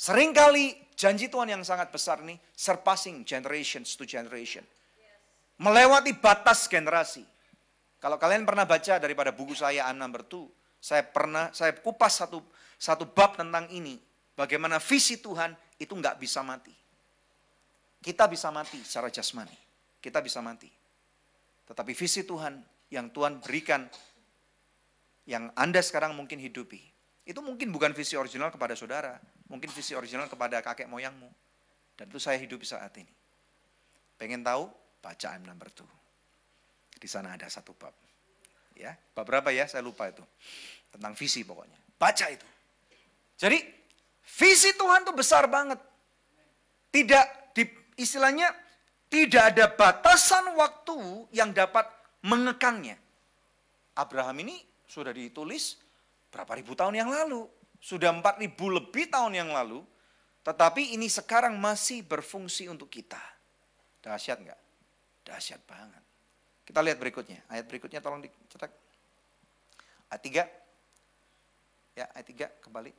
Seringkali janji Tuhan yang sangat besar nih, surpassing generations to generation. Melewati batas generasi. Kalau kalian pernah baca daripada buku saya I'm Number Two, saya kupas satu bab tentang ini. Bagaimana visi Tuhan itu nggak bisa mati. Kita bisa mati secara jasmani. Kita bisa mati. Tetapi visi Tuhan yang Tuhan berikan, yang Anda sekarang mungkin hidupi, itu mungkin bukan visi original kepada saudara. Mungkin visi original kepada kakek moyangmu. Dan itu saya hidupi saat ini. Pengen tahu? Baca I'm Number Two. Di sana ada satu bab. Ya, bab berapa ya? Saya lupa itu. Tentang visi pokoknya. Baca itu. Jadi, visi Tuhan itu besar banget. Istilahnya, tidak ada batasan waktu yang dapat mengekangnya. Abraham ini sudah ditulis berapa ribu tahun yang lalu. Sudah 4.000 lebih tahun yang lalu. Tetapi ini sekarang masih berfungsi untuk kita. Dahsyat enggak? Dahsyat banget. Kita lihat berikutnya. Ayat berikutnya tolong dicetak. Ayat 3. Ya, ayat 3 kembali.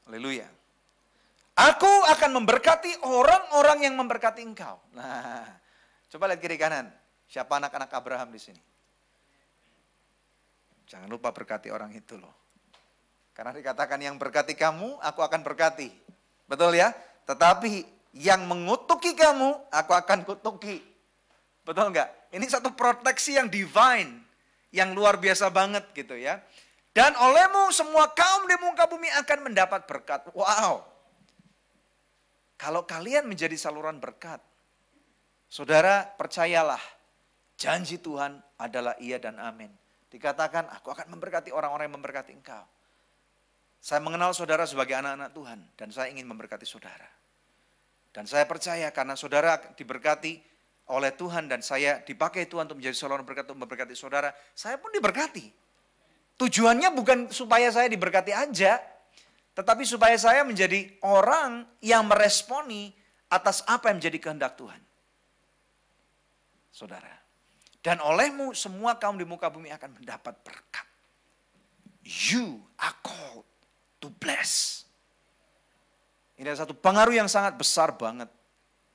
Haleluya. Aku akan memberkati orang-orang yang memberkati engkau. Nah, coba lihat kiri kanan. Siapa anak-anak Abraham di sini? Jangan lupa berkati orang itu loh. Karena dikatakan yang berkati kamu, aku akan berkati. Betul ya? Tetapi yang mengutuki kamu, aku akan kutuki. Betul enggak? Ini satu proteksi yang divine. Yang luar biasa banget gitu ya. Dan olehmu semua kaum di muka bumi akan mendapat berkat. Wow. Kalau kalian menjadi saluran berkat, saudara percayalah, janji Tuhan adalah iya dan amin. Dikatakan, aku akan memberkati orang-orang yang memberkati engkau. Saya mengenal saudara sebagai anak-anak Tuhan, dan saya ingin memberkati saudara. Dan saya percaya karena saudara diberkati oleh Tuhan, dan saya dipakai Tuhan untuk menjadi saluran berkat untuk memberkati saudara, saya pun diberkati. Tujuannya bukan supaya saya diberkati aja, tetapi supaya saya menjadi orang yang meresponi atas apa yang menjadi kehendak Tuhan. Saudara. Dan olehmu semua kaum di muka bumi akan mendapat berkat. You are called to bless. Ini ada satu pengaruh yang sangat besar banget.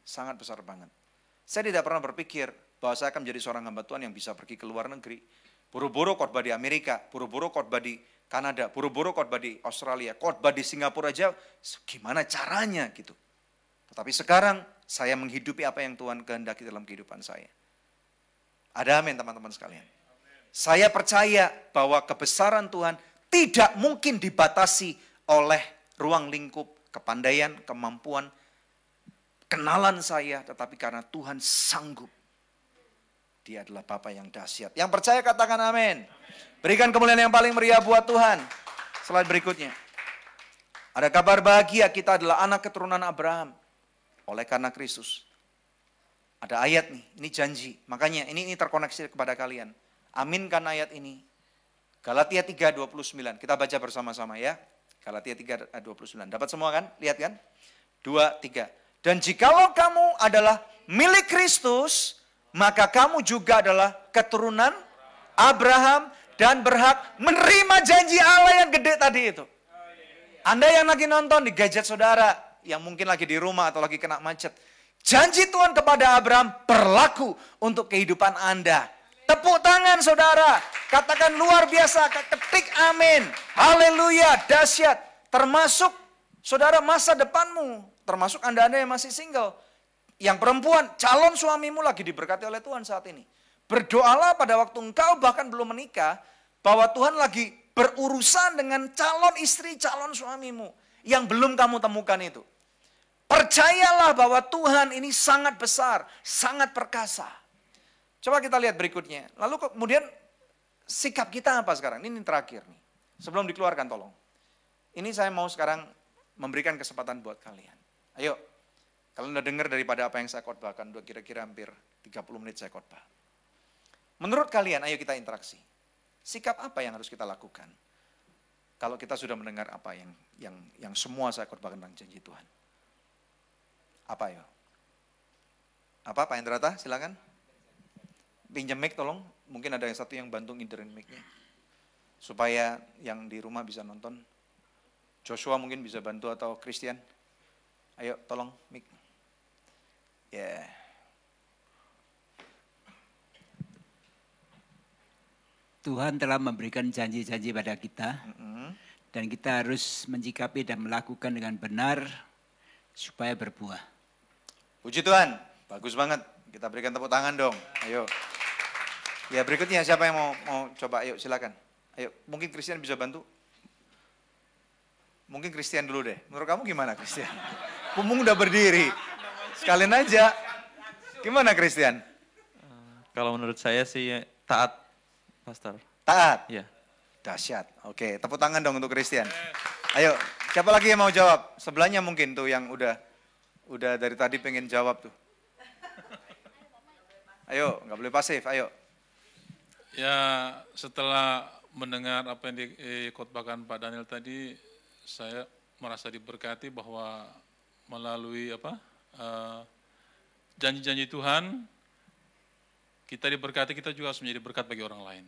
Sangat besar banget. Saya tidak pernah berpikir bahwa saya akan menjadi seorang hamba Tuhan yang bisa pergi ke luar negeri. Buru-buru khotbah di Amerika, buru-buru khotbah di Kanada, buru-buru khotbah di Australia, khotbah di Singapura aja, gimana caranya gitu. Tetapi sekarang saya menghidupi apa yang Tuhan kehendaki dalam kehidupan saya. Ada amin teman-teman sekalian. Saya percaya bahwa kebesaran Tuhan tidak mungkin dibatasi oleh ruang lingkup, kepandaian, kemampuan, kenalan saya, tetapi karena Tuhan sanggup. Dia adalah Bapa yang dahsyat. Yang percaya katakan amin. Berikan kemuliaan yang paling meriah buat Tuhan. Slide berikutnya. Ada kabar bahagia, kita adalah anak keturunan Abraham. Oleh karena Kristus. Ada ayat nih, ini janji. Makanya ini terkoneksi kepada kalian. Aminkan ayat ini. Galatia 3:29. Kita baca bersama-sama ya. Galatia 3:29. Dapat semua kan? Lihat kan? 2, 3. Dan jikalau kamu adalah milik Kristus, maka kamu juga adalah keturunan Abraham dan berhak menerima janji Allah yang gede tadi itu. Anda yang lagi nonton di gadget saudara, yang mungkin lagi di rumah atau lagi kena macet. Janji Tuhan kepada Abraham berlaku untuk kehidupan Anda. Tepuk tangan saudara, katakan luar biasa, ketik amin. Haleluya, dahsyat. Termasuk saudara masa depanmu, termasuk Anda-Anda yang masih single. Yang perempuan, calon suamimu lagi diberkati oleh Tuhan saat ini. Berdoalah pada waktu engkau bahkan belum menikah, bahwa Tuhan lagi berurusan dengan calon istri, calon suamimu, yang belum kamu temukan itu. Percayalah bahwa Tuhan ini sangat besar, sangat perkasa. Coba kita lihat berikutnya. Lalu kemudian sikap kita apa sekarang? Ini terakhir nih. Sebelum dikeluarkan tolong. Ini saya mau sekarang memberikan kesempatan buat kalian. Ayo, kalian udah dengar daripada apa yang saya khotbahkan, kira-kira hampir 30 menit saya khotbah. Menurut kalian, ayo kita interaksi. Sikap apa yang harus kita lakukan? Kalau kita sudah mendengar apa yang semua saya khotbahkan tentang janji Tuhan. Apa ya? Apa Pak Hendrata? Silakan. Pinjam mic tolong. Mungkin ada yang satu yang bantu ngiderin mic-nya. Supaya yang di rumah bisa nonton. Joshua mungkin bisa bantu atau Christian. Ayo tolong mic. Ya. Yeah. Tuhan telah memberikan janji-janji pada kita. Dan kita harus menyikapi dan melakukan dengan benar supaya berbuah. Puji Tuhan, bagus banget. Kita berikan tepuk tangan dong. Ayo. Ya berikutnya siapa yang mau coba? Ayo silakan. Ayo, mungkin Christian bisa bantu. Mungkin Christian dulu deh. Menurut kamu gimana Christian? Pumung udah berdiri. Sekalian aja. Gimana Christian? Kalau menurut saya sih taat, Pastor. Taat? Iya. Dahsyat. Oke, tepuk tangan dong untuk Christian. Ayo, siapa lagi yang mau jawab? Sebelahnya mungkin tuh yang udah dari tadi pengen jawab tuh. Ayo, nggak boleh pasif, ayo. Ya, setelah mendengar apa yang dikhotbahkan Pak Daniel tadi, saya merasa diberkati bahwa melalui janji-janji Tuhan, kita diberkati, kita juga harus menjadi berkat bagi orang lain.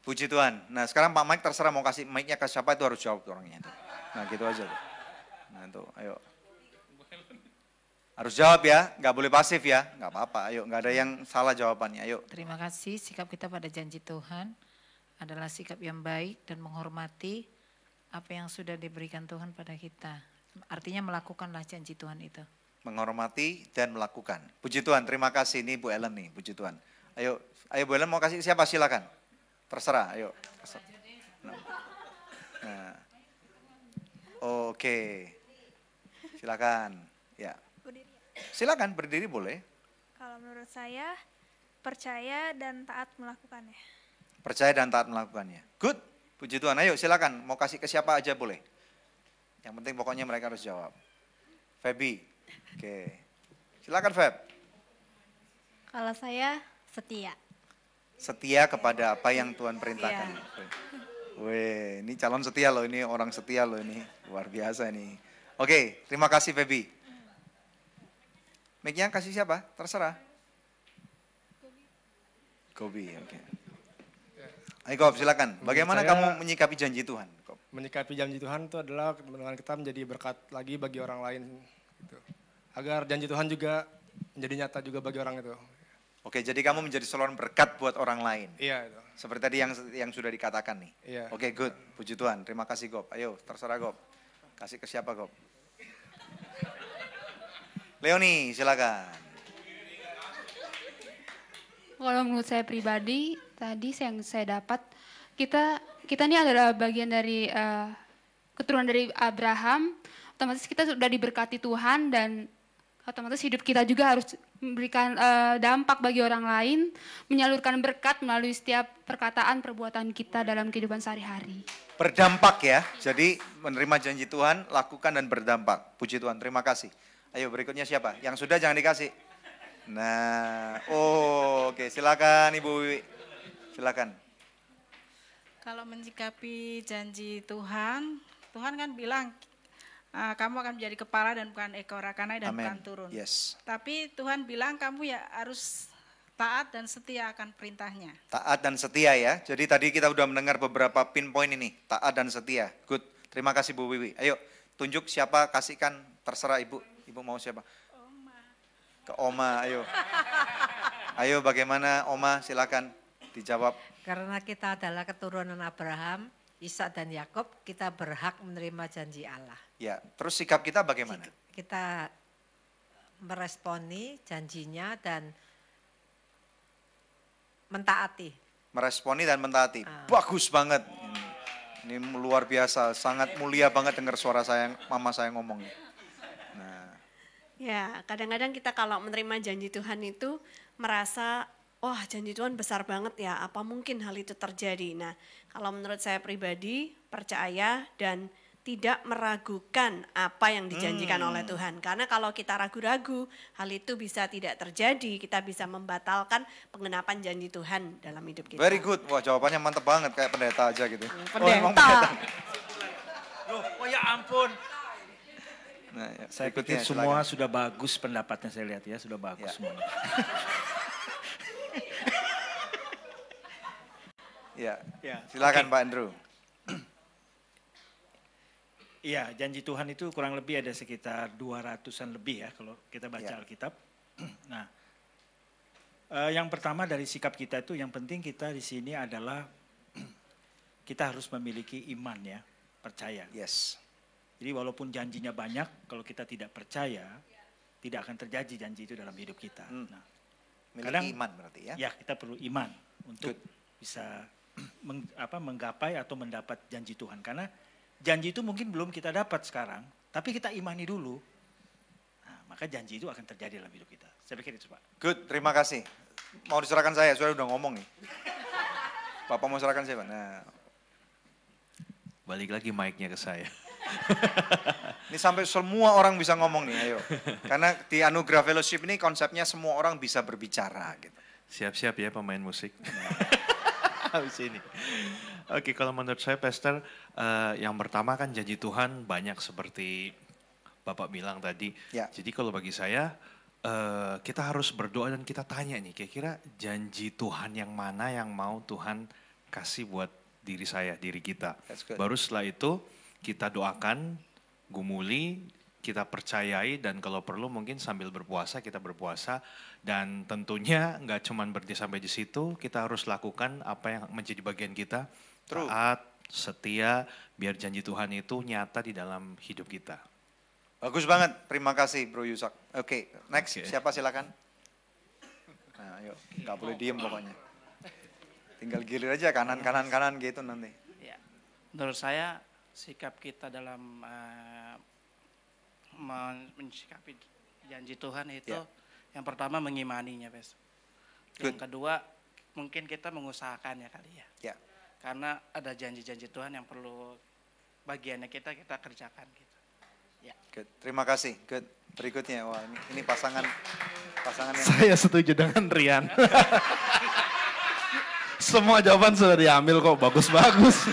Puji Tuhan. Nah sekarang Pak Mike terserah mau kasih mic-nya ke siapa itu harus jawab tuh orangnya itu. Nah gitu aja tuh. Nah tuh, ayo. Harus jawab ya, nggak boleh pasif ya, nggak apa-apa. Ayo, nggak ada yang salah jawabannya. Ayo. Terima kasih, sikap kita pada janji Tuhan adalah sikap yang baik dan menghormati apa yang sudah diberikan Tuhan pada kita. Artinya melakukanlah janji Tuhan itu. Menghormati dan melakukan. Puji Tuhan, terima kasih. Ini Bu Ellen nih, puji Tuhan. Ayo Bu Ellen mau kasih siapa? Silakan. Terserah, ayo. Nah. Oke. Silakan. Ya. Silakan berdiri boleh. Kalau menurut saya, percaya dan taat melakukannya. Percaya dan taat melakukannya. Good. Puji Tuhan. Ayo silakan. Mau kasih ke siapa aja boleh. Yang penting pokoknya mereka harus jawab. Feby. Oke. Silakan Feb. Kalau saya, setia. Setia kepada apa yang Tuhan perintahkan. Weh, ini calon setia loh, ini orang setia loh ini. Luar biasa ini. Oke, terima kasih Feby. Mic-nya kasih siapa? Terserah. Gobi, oke. Ayo Gob, silakan. Bagaimana kamu menyikapi janji Tuhan? Gob? Menyikapi janji Tuhan itu adalah dengan kita menjadi berkat lagi bagi orang lain. Gitu. Agar janji Tuhan juga menjadi nyata juga bagi orang itu. Oke, jadi kamu menjadi saluran berkat buat orang lain. Iya itu. Seperti tadi yang sudah dikatakan nih. Iya. Oke, good. Puji Tuhan. Terima kasih Gob. Ayo, terserah Gob. Kasih ke siapa Gob? Leoni, silakan. Kalau menurut saya pribadi, tadi yang saya dapat, kita ini adalah bagian dari keturunan dari Abraham. Otomatis kita sudah diberkati Tuhan dan otomatis hidup kita juga harus memberikan dampak bagi orang lain, menyalurkan berkat melalui setiap perkataan, perbuatan kita dalam kehidupan sehari-hari. Berdampak ya, jadi menerima janji Tuhan, lakukan dan berdampak. Puji Tuhan, terima kasih. Ayo berikutnya siapa? Yang sudah jangan dikasih. Nah, oke, silakan Ibu Wiwi. Silakan. Kalau menyikapi janji Tuhan, Tuhan kan bilang kamu akan menjadi kepala dan bukan ekor, akan naik dan bukan turun. Yes. Tapi Tuhan bilang kamu ya harus taat dan setia akan perintahnya. Taat dan setia ya. Jadi tadi kita udah mendengar beberapa pinpoint ini, taat dan setia. Good. Terima kasih Bu Wiwi. Ayo tunjuk siapa, kasihkan, terserah Ibu. Ibu mau siapa? Oma. Ke Oma, ayo. Ayo bagaimana Oma, silakan dijawab. Karena kita adalah keturunan Abraham, Ishak dan Yakub, kita berhak menerima janji Allah. Ya, terus sikap kita bagaimana? Kita meresponi janjinya dan mentaati. Meresponi dan mentaati. Bagus banget. Ini luar biasa, sangat mulia banget dengar suara saya, mama saya ngomong. Nah. Ya, kadang-kadang kita kalau menerima janji Tuhan itu merasa, wah janji Tuhan besar banget ya, apa mungkin hal itu terjadi. Nah, kalau menurut saya pribadi, percaya dan tidak meragukan apa yang dijanjikan oleh Tuhan. Karena kalau kita ragu-ragu, hal itu bisa tidak terjadi, kita bisa membatalkan pengenapan janji Tuhan dalam hidup kita. Very good, wah jawabannya mantep banget, kayak pendeta aja gitu. Pendeta. Loh, oh ya ampun. Nah, ya, saya pikir semua sudah bagus pendapatnya, saya lihat ya, sudah bagus semuanya. Ya, silakan Pak Andrew. Iya, janji Tuhan itu kurang lebih ada sekitar 200-an lebih ya kalau kita baca Alkitab. Nah, Yang pertama dari sikap kita itu yang penting kita di sini adalah kita harus memiliki iman ya, percaya. Yes. Jadi walaupun janjinya banyak, kalau kita tidak percaya, tidak akan terjadi janji itu dalam hidup kita. Nah, Miliki iman berarti ya? Ya, kita perlu iman untuk bisa menggapai atau mendapat janji Tuhan. Karena janji itu mungkin belum kita dapat sekarang, tapi kita imani dulu. Nah, maka janji itu akan terjadi dalam hidup kita. Saya pikir itu Pak. Good, terima kasih. Mau diserahkan saya, sudah udah ngomong nih. Bapak mau serahkan saya Pak? Nah. Balik lagi mic-nya ke saya. Ini sampai semua orang bisa ngomong nih, ayo. Karena di Anugerah Fellowship ini konsepnya semua orang bisa berbicara gitu. Siap-siap ya pemain musik. Habis ini. Oke, kalau menurut saya Pastor, yang pertama kan janji Tuhan banyak seperti Bapak bilang tadi. Ya. Jadi kalau bagi saya, kita harus berdoa dan kita tanya nih, kira-kira janji Tuhan yang mana yang mau Tuhan kasih buat diri saya, diri kita. Baru setelah itu kita doakan, gumuli, kita percayai, dan kalau perlu mungkin sambil berpuasa, kita berpuasa. Dan tentunya nggak cuma berhenti sampai di situ, kita harus lakukan apa yang menjadi bagian kita. Taat, setia, biar janji Tuhan itu nyata di dalam hidup kita. Bagus banget, terima kasih Bro Yusak. Oke, next, siapa silakan. Nah, ayo, nggak boleh diem pokoknya. Tinggal gilir aja kanan gitu nanti. Ya, menurut saya sikap kita dalam mensikapi janji Tuhan itu yang pertama mengimaninya, Bes. Yang kedua mungkin kita mengusahakannya kali ya. Karena ada janji-janji Tuhan yang perlu bagiannya kita kerjakan gitu. Ya. Good. Terima kasih. Good. Berikutnya, wah ini pasangan yang Saya setuju dengan Rian. Semua jawaban sudah diambil kok, bagus-bagus.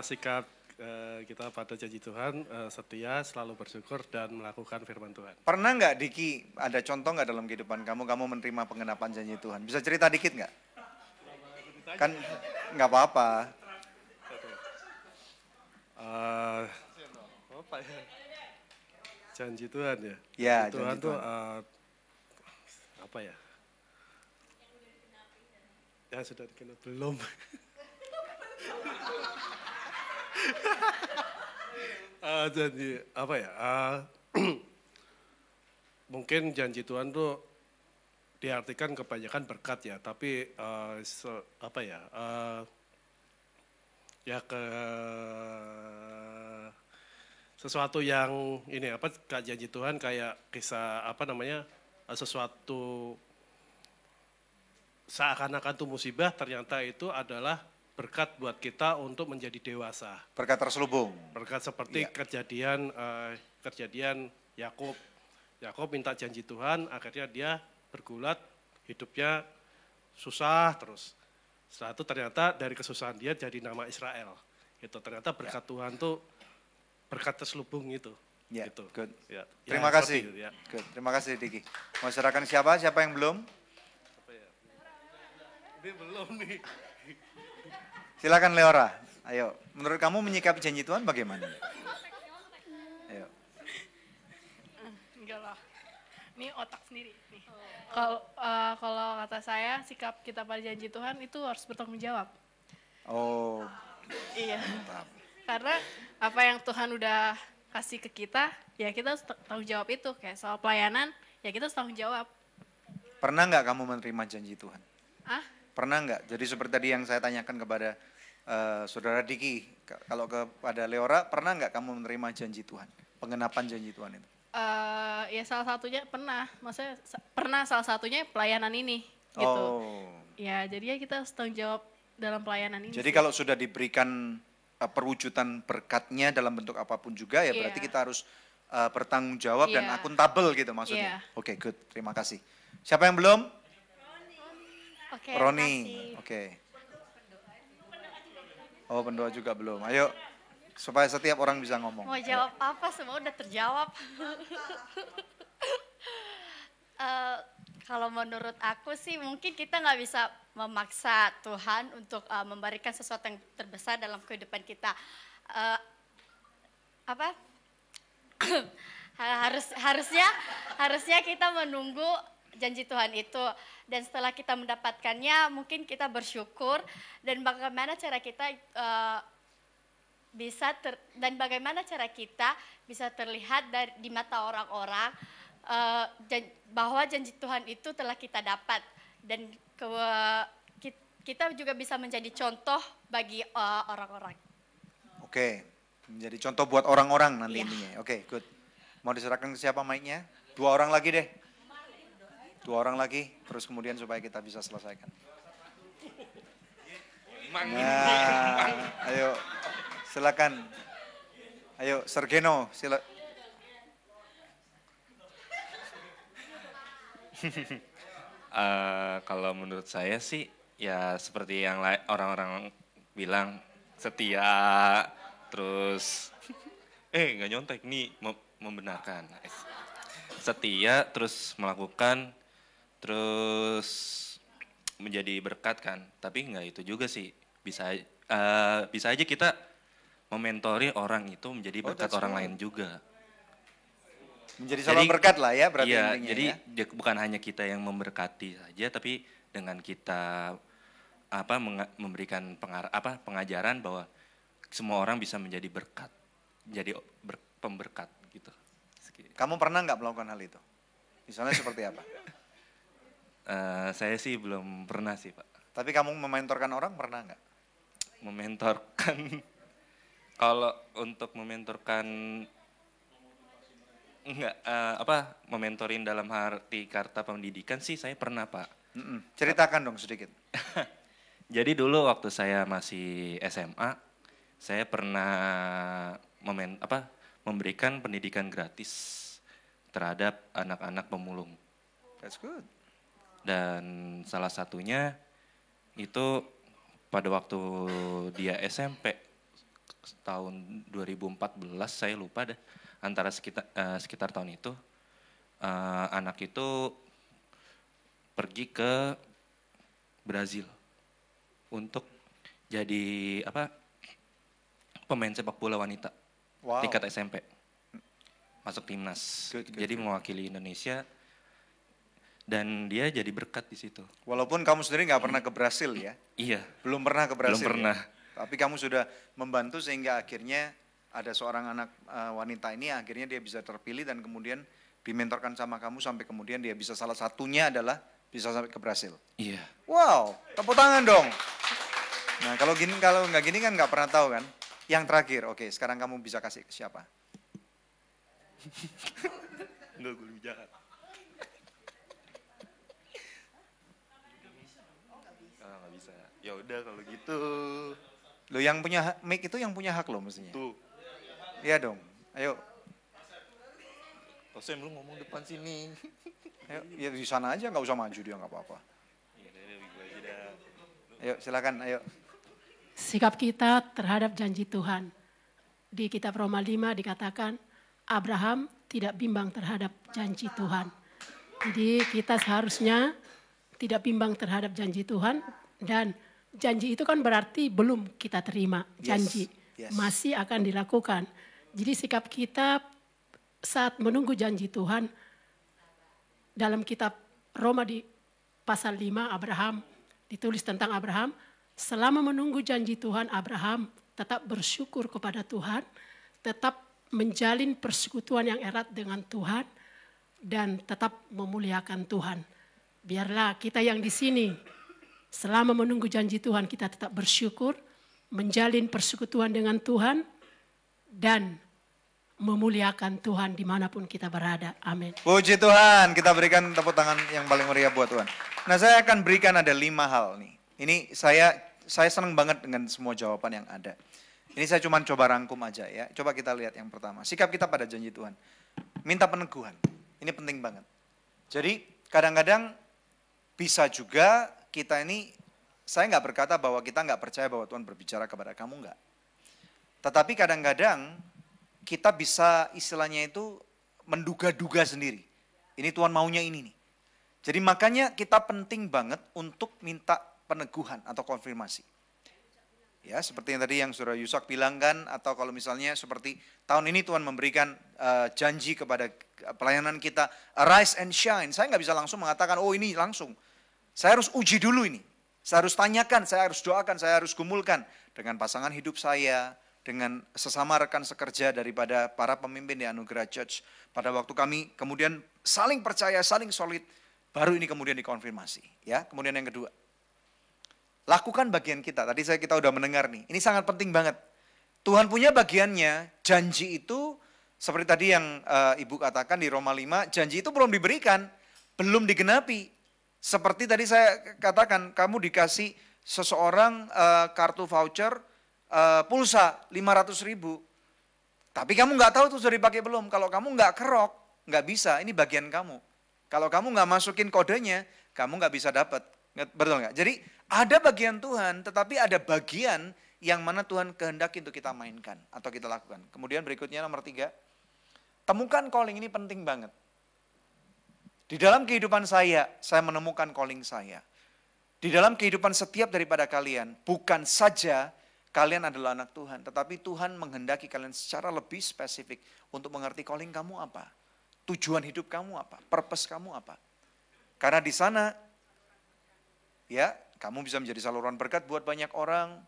Sikap kita pada janji Tuhan, setia, selalu bersyukur dan melakukan firman Tuhan. Pernah nggak Diki, ada contoh nggak dalam kehidupan kamu menerima pengenapan janji Tuhan? Bisa cerita dikit nggak? Kan nggak apa-apa. Apa ya? Janji Tuhan ya? Ya, janji Tuhan tuh apa ya? Ya sudah dikenal belum. Janji apa ya? Mungkin janji Tuhan tuh diartikan kebanyakan berkat ya, tapi apa ya? Ya sesuatu yang ini apa janji Tuhan kayak kisah apa namanya sesuatu seakan-akan itu musibah, ternyata itu adalah berkat buat kita untuk menjadi dewasa. Berkat terselubung. Berkat seperti kejadian Yakub. Yakub minta janji Tuhan, akhirnya dia bergulat, hidupnya susah terus. Setelah itu ternyata dari kesusahan dia jadi nama Israel. Gitu. Ternyata berkat Tuhan tuh berkat terselubung itu. Ya, gitu. Good. Ya. Terima kasih. Itu, ya. Good. Terima kasih Diki. Mau serahkan siapa? Siapa yang belum? Ini belum nih. Silakan Leora. Ayo, menurut kamu menyikapi janji Tuhan bagaimana? Ayo. Enggak lah. Ini otak sendiri nih. Kalau kata saya sikap kita pada janji Tuhan itu harus bertanggung jawab. Oh. Iya. Karena apa yang Tuhan udah kasih ke kita, ya kita harus tanggung jawab itu. Kayak soal pelayanan, ya kita harus tanggung jawab. Pernah nggak kamu menerima janji Tuhan? Pernah nggak? Jadi seperti tadi yang saya tanyakan kepada Saudara Diki, kalau kepada Leora, pernah nggak kamu menerima janji Tuhan? Pengenapan janji Tuhan itu? Ya salah satunya pernah. Maksudnya pernah salah satunya pelayanan ini. Gitu. Ya jadinya kita harus tanggung jawab dalam pelayanan ini. Jadi kalau sudah diberikan perwujudan berkatnya dalam bentuk apapun juga, ya berarti kita harus bertanggung jawab dan akuntabel gitu maksudnya. Oke, good. Terima kasih. Siapa yang belum? Roni. Oke. Oh, pendoa juga belum. Ayo, supaya setiap orang bisa ngomong. Mau jawab apa? Semua udah terjawab. Kalau menurut aku sih mungkin kita nggak bisa memaksa Tuhan untuk memberikan sesuatu yang terbesar dalam kehidupan kita. Harusnya kita menunggu janji Tuhan itu, dan setelah kita mendapatkannya mungkin kita bersyukur, dan bagaimana cara kita bisa terlihat di mata orang-orang bahwa janji Tuhan itu telah kita dapat, dan kita juga bisa menjadi contoh bagi orang-orang. Oke, menjadi contoh buat orang-orang nanti intinya. Oke, good. Mau diserahkan ke siapa mic-nya? 2 orang lagi deh. 2 orang lagi, terus kemudian supaya kita bisa selesaikan. Nah, ayo, silakan. Ayo, Sergeno, Kalau menurut saya sih, ya seperti yang orang-orang bilang, setia, terus, nggak nyontek, nih membenarkan. Setia, terus melakukan, terus menjadi berkat kan. Tapi nggak itu juga sih, bisa aja kita mementori orang itu menjadi berkat orang lain juga. Menjadi saluran berkat lah ya berarti iya, intinya jadi ya. Bukan hanya kita yang memberkati saja, tapi dengan kita memberikan pengajaran bahwa semua orang bisa menjadi berkat, jadi pemberkat gitu. Kamu pernah nggak melakukan hal itu? Misalnya seperti apa? Saya sih belum pernah sih Pak. Tapi kamu mementorkan orang pernah nggak? Mementorkan, kalau untuk mementorkan enggak, mementorin dalam arti kata pendidikan sih saya pernah Pak. Ceritakan dong sedikit. Jadi dulu waktu saya masih SMA, saya pernah memberikan pendidikan gratis terhadap anak-anak pemulung. That's good. Dan salah satunya itu pada waktu dia SMP tahun 2014, saya lupa deh, antara sekitar tahun itu, anak itu pergi ke Brazil untuk jadi pemain sepak bola wanita tingkat SMP, masuk timnas, jadi mewakili Indonesia, dan dia jadi berkat di situ. Walaupun kamu sendiri nggak pernah ke Brasil ya? Iya. Belum pernah ke Brasil. Belum pernah. Ya? Tapi kamu sudah membantu sehingga akhirnya ada seorang anak wanita ini akhirnya dia bisa terpilih dan kemudian dimentorkan sama kamu sampai kemudian dia bisa, salah satunya adalah bisa sampai ke Brasil. Iya. Wow, tepuk tangan dong. Nah kalau nggak gini kan nggak pernah tahu kan. Yang terakhir, oke, sekarang kamu bisa kasih ke siapa? Enggak, gue jahat. Nggak bisa. Ya udah kalau gitu. Lo yang punya mic itu yang punya hak lo mestinya. Tuh. Iya dong, ayo. Tosem lu ngomong depan sini. Ayo, ya di sana aja, nggak usah maju dia nggak apa-apa. Ayo silakan, ayo. Sikap kita terhadap janji Tuhan. Di kitab Roma 5 dikatakan Abraham tidak bimbang terhadap janji Tuhan. Jadi kita seharusnya tidak bimbang terhadap janji Tuhan, dan janji itu kan berarti belum kita terima janji. Yes. Masih akan dilakukan. Jadi sikap kita saat menunggu janji Tuhan, dalam kitab Roma di pasal 5 Abraham, ditulis tentang Abraham, selama menunggu janji Tuhan, Abraham tetap bersyukur kepada Tuhan, tetap menjalin persekutuan yang erat dengan Tuhan, dan tetap memuliakan Tuhan. Biarlah kita yang di sini, selama menunggu janji Tuhan, kita tetap bersyukur, menjalin persekutuan dengan Tuhan, dan memuliakan Tuhan dimanapun kita berada. Amin. Puji Tuhan, kita berikan tepuk tangan yang paling meriah buat Tuhan. Nah saya akan berikan ada 5 hal nih. Ini saya senang banget dengan semua jawaban yang ada. Ini saya cuma coba rangkum aja ya. Coba kita lihat yang pertama. Sikap kita pada janji Tuhan. Minta peneguhan. Ini penting banget. Jadi kadang-kadang bisa juga kita ini, saya nggak berkata bahwa kita nggak percaya bahwa Tuhan berbicara kepada kamu, nggak. Tetapi kadang-kadang kita bisa istilahnya itu menduga-duga sendiri. Ini Tuhan maunya ini nih. Jadi makanya kita penting banget untuk minta peneguhan atau konfirmasi. Ya, seperti yang tadi yang Saudara Yusak bilang kan, atau kalau misalnya seperti tahun ini Tuhan memberikan janji kepada pelayanan kita, arise and shine. Saya nggak bisa langsung mengatakan, oh ini langsung. Saya harus uji dulu ini. Saya harus tanyakan, saya harus doakan, saya harus gumulkan dengan pasangan hidup saya, dengan sesama rekan sekerja daripada para pemimpin di Anugerah Church. Pada waktu kami kemudian saling percaya, saling solid, baru ini kemudian dikonfirmasi. Ya, kemudian yang kedua, lakukan bagian kita. Tadi kita udah mendengar nih. Ini sangat penting banget. Tuhan punya bagiannya. Janji itu seperti tadi yang Ibu katakan di Roma 5, janji itu belum diberikan, belum digenapi. Seperti tadi saya katakan, kamu dikasih seseorang kartu voucher pulsa 500.000. Tapi kamu nggak tahu itu sudah dipakai belum. Kalau kamu nggak kerok, nggak bisa. Ini bagian kamu. Kalau kamu nggak masukin kodenya, kamu nggak bisa dapat. Betul nggak? Jadi ada bagian Tuhan, tetapi ada bagian yang mana Tuhan kehendaki untuk kita mainkan atau kita lakukan. Kemudian berikutnya nomor 3, temukan calling. Ini penting banget. Di dalam kehidupan saya menemukan calling saya. Di dalam kehidupan setiap daripada kalian, bukan saja kalian adalah anak Tuhan, tetapi Tuhan menghendaki kalian secara lebih spesifik untuk mengerti calling kamu apa, tujuan hidup kamu apa, purpose kamu apa. Karena di sana, ya, kamu bisa menjadi saluran berkat buat banyak orang,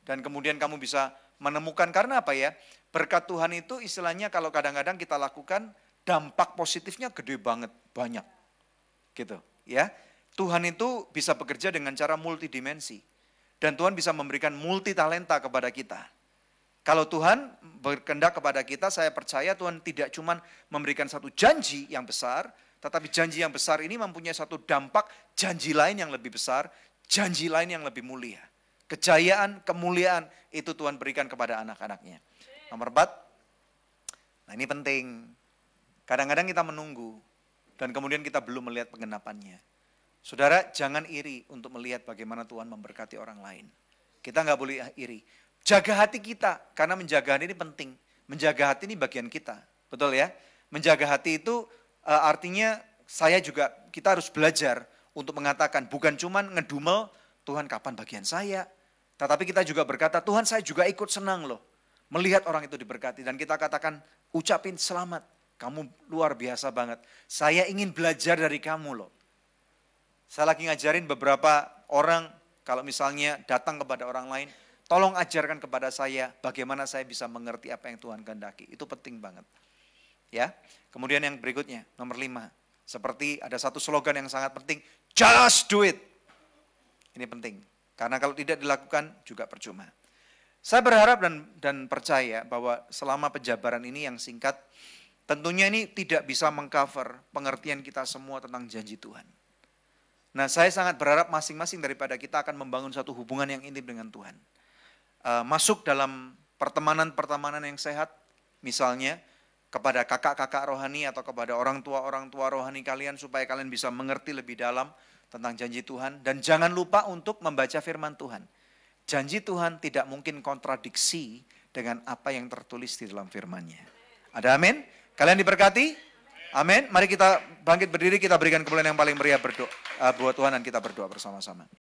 dan kemudian kamu bisa menemukan, karena apa ya, berkat Tuhan itu istilahnya kalau kadang-kadang kita lakukan, dampak positifnya gede banget, banyak. Gitu, ya. Tuhan itu bisa bekerja dengan cara multidimensi. Dan Tuhan bisa memberikan multi talenta kepada kita. Kalau Tuhan berkehendak kepada kita, saya percaya Tuhan tidak cuma memberikan satu janji yang besar, tetapi janji yang besar ini mempunyai satu dampak janji lain yang lebih besar, janji lain yang lebih mulia. Kejayaan, kemuliaan itu Tuhan berikan kepada anak-anaknya. Nomor 4, nah ini penting. Kadang-kadang kita menunggu dan kemudian kita belum melihat penggenapannya. Saudara, jangan iri untuk melihat bagaimana Tuhan memberkati orang lain. Kita nggak boleh iri. Jaga hati kita, karena menjaga hati ini penting. Menjaga hati ini bagian kita, betul ya? Menjaga hati itu artinya kita harus belajar untuk mengatakan, bukan cuma ngedumel, Tuhan kapan bagian saya? Tetapi kita juga berkata, Tuhan saya juga ikut senang loh. Melihat orang itu diberkati. Dan kita katakan, ucapin selamat. Kamu luar biasa banget. Saya ingin belajar dari kamu loh. Saya lagi ngajarin beberapa orang, kalau misalnya datang kepada orang lain, tolong ajarkan kepada saya bagaimana saya bisa mengerti apa yang Tuhan kehendaki. Itu penting banget. Ya. Kemudian yang berikutnya, nomor 5. Seperti ada satu slogan yang sangat penting, just do it. Ini penting. Karena kalau tidak dilakukan juga percuma. Saya berharap dan percaya bahwa selama penjabaran ini yang singkat, tentunya ini tidak bisa mengcover pengertian kita semua tentang janji Tuhan. Nah, saya sangat berharap masing-masing daripada kita akan membangun satu hubungan yang intim dengan Tuhan. Masuk dalam pertemanan-pertemanan yang sehat, misalnya kepada kakak-kakak rohani atau kepada orang tua rohani kalian supaya kalian bisa mengerti lebih dalam tentang janji Tuhan. Dan jangan lupa untuk membaca firman Tuhan. Janji Tuhan tidak mungkin kontradiksi dengan apa yang tertulis di dalam firman-Nya. Ada amin? Kalian diberkati? Amin. Mari kita bangkit berdiri, kita berikan kemuliaan yang paling meriah buat Tuhan dan kita berdoa bersama-sama.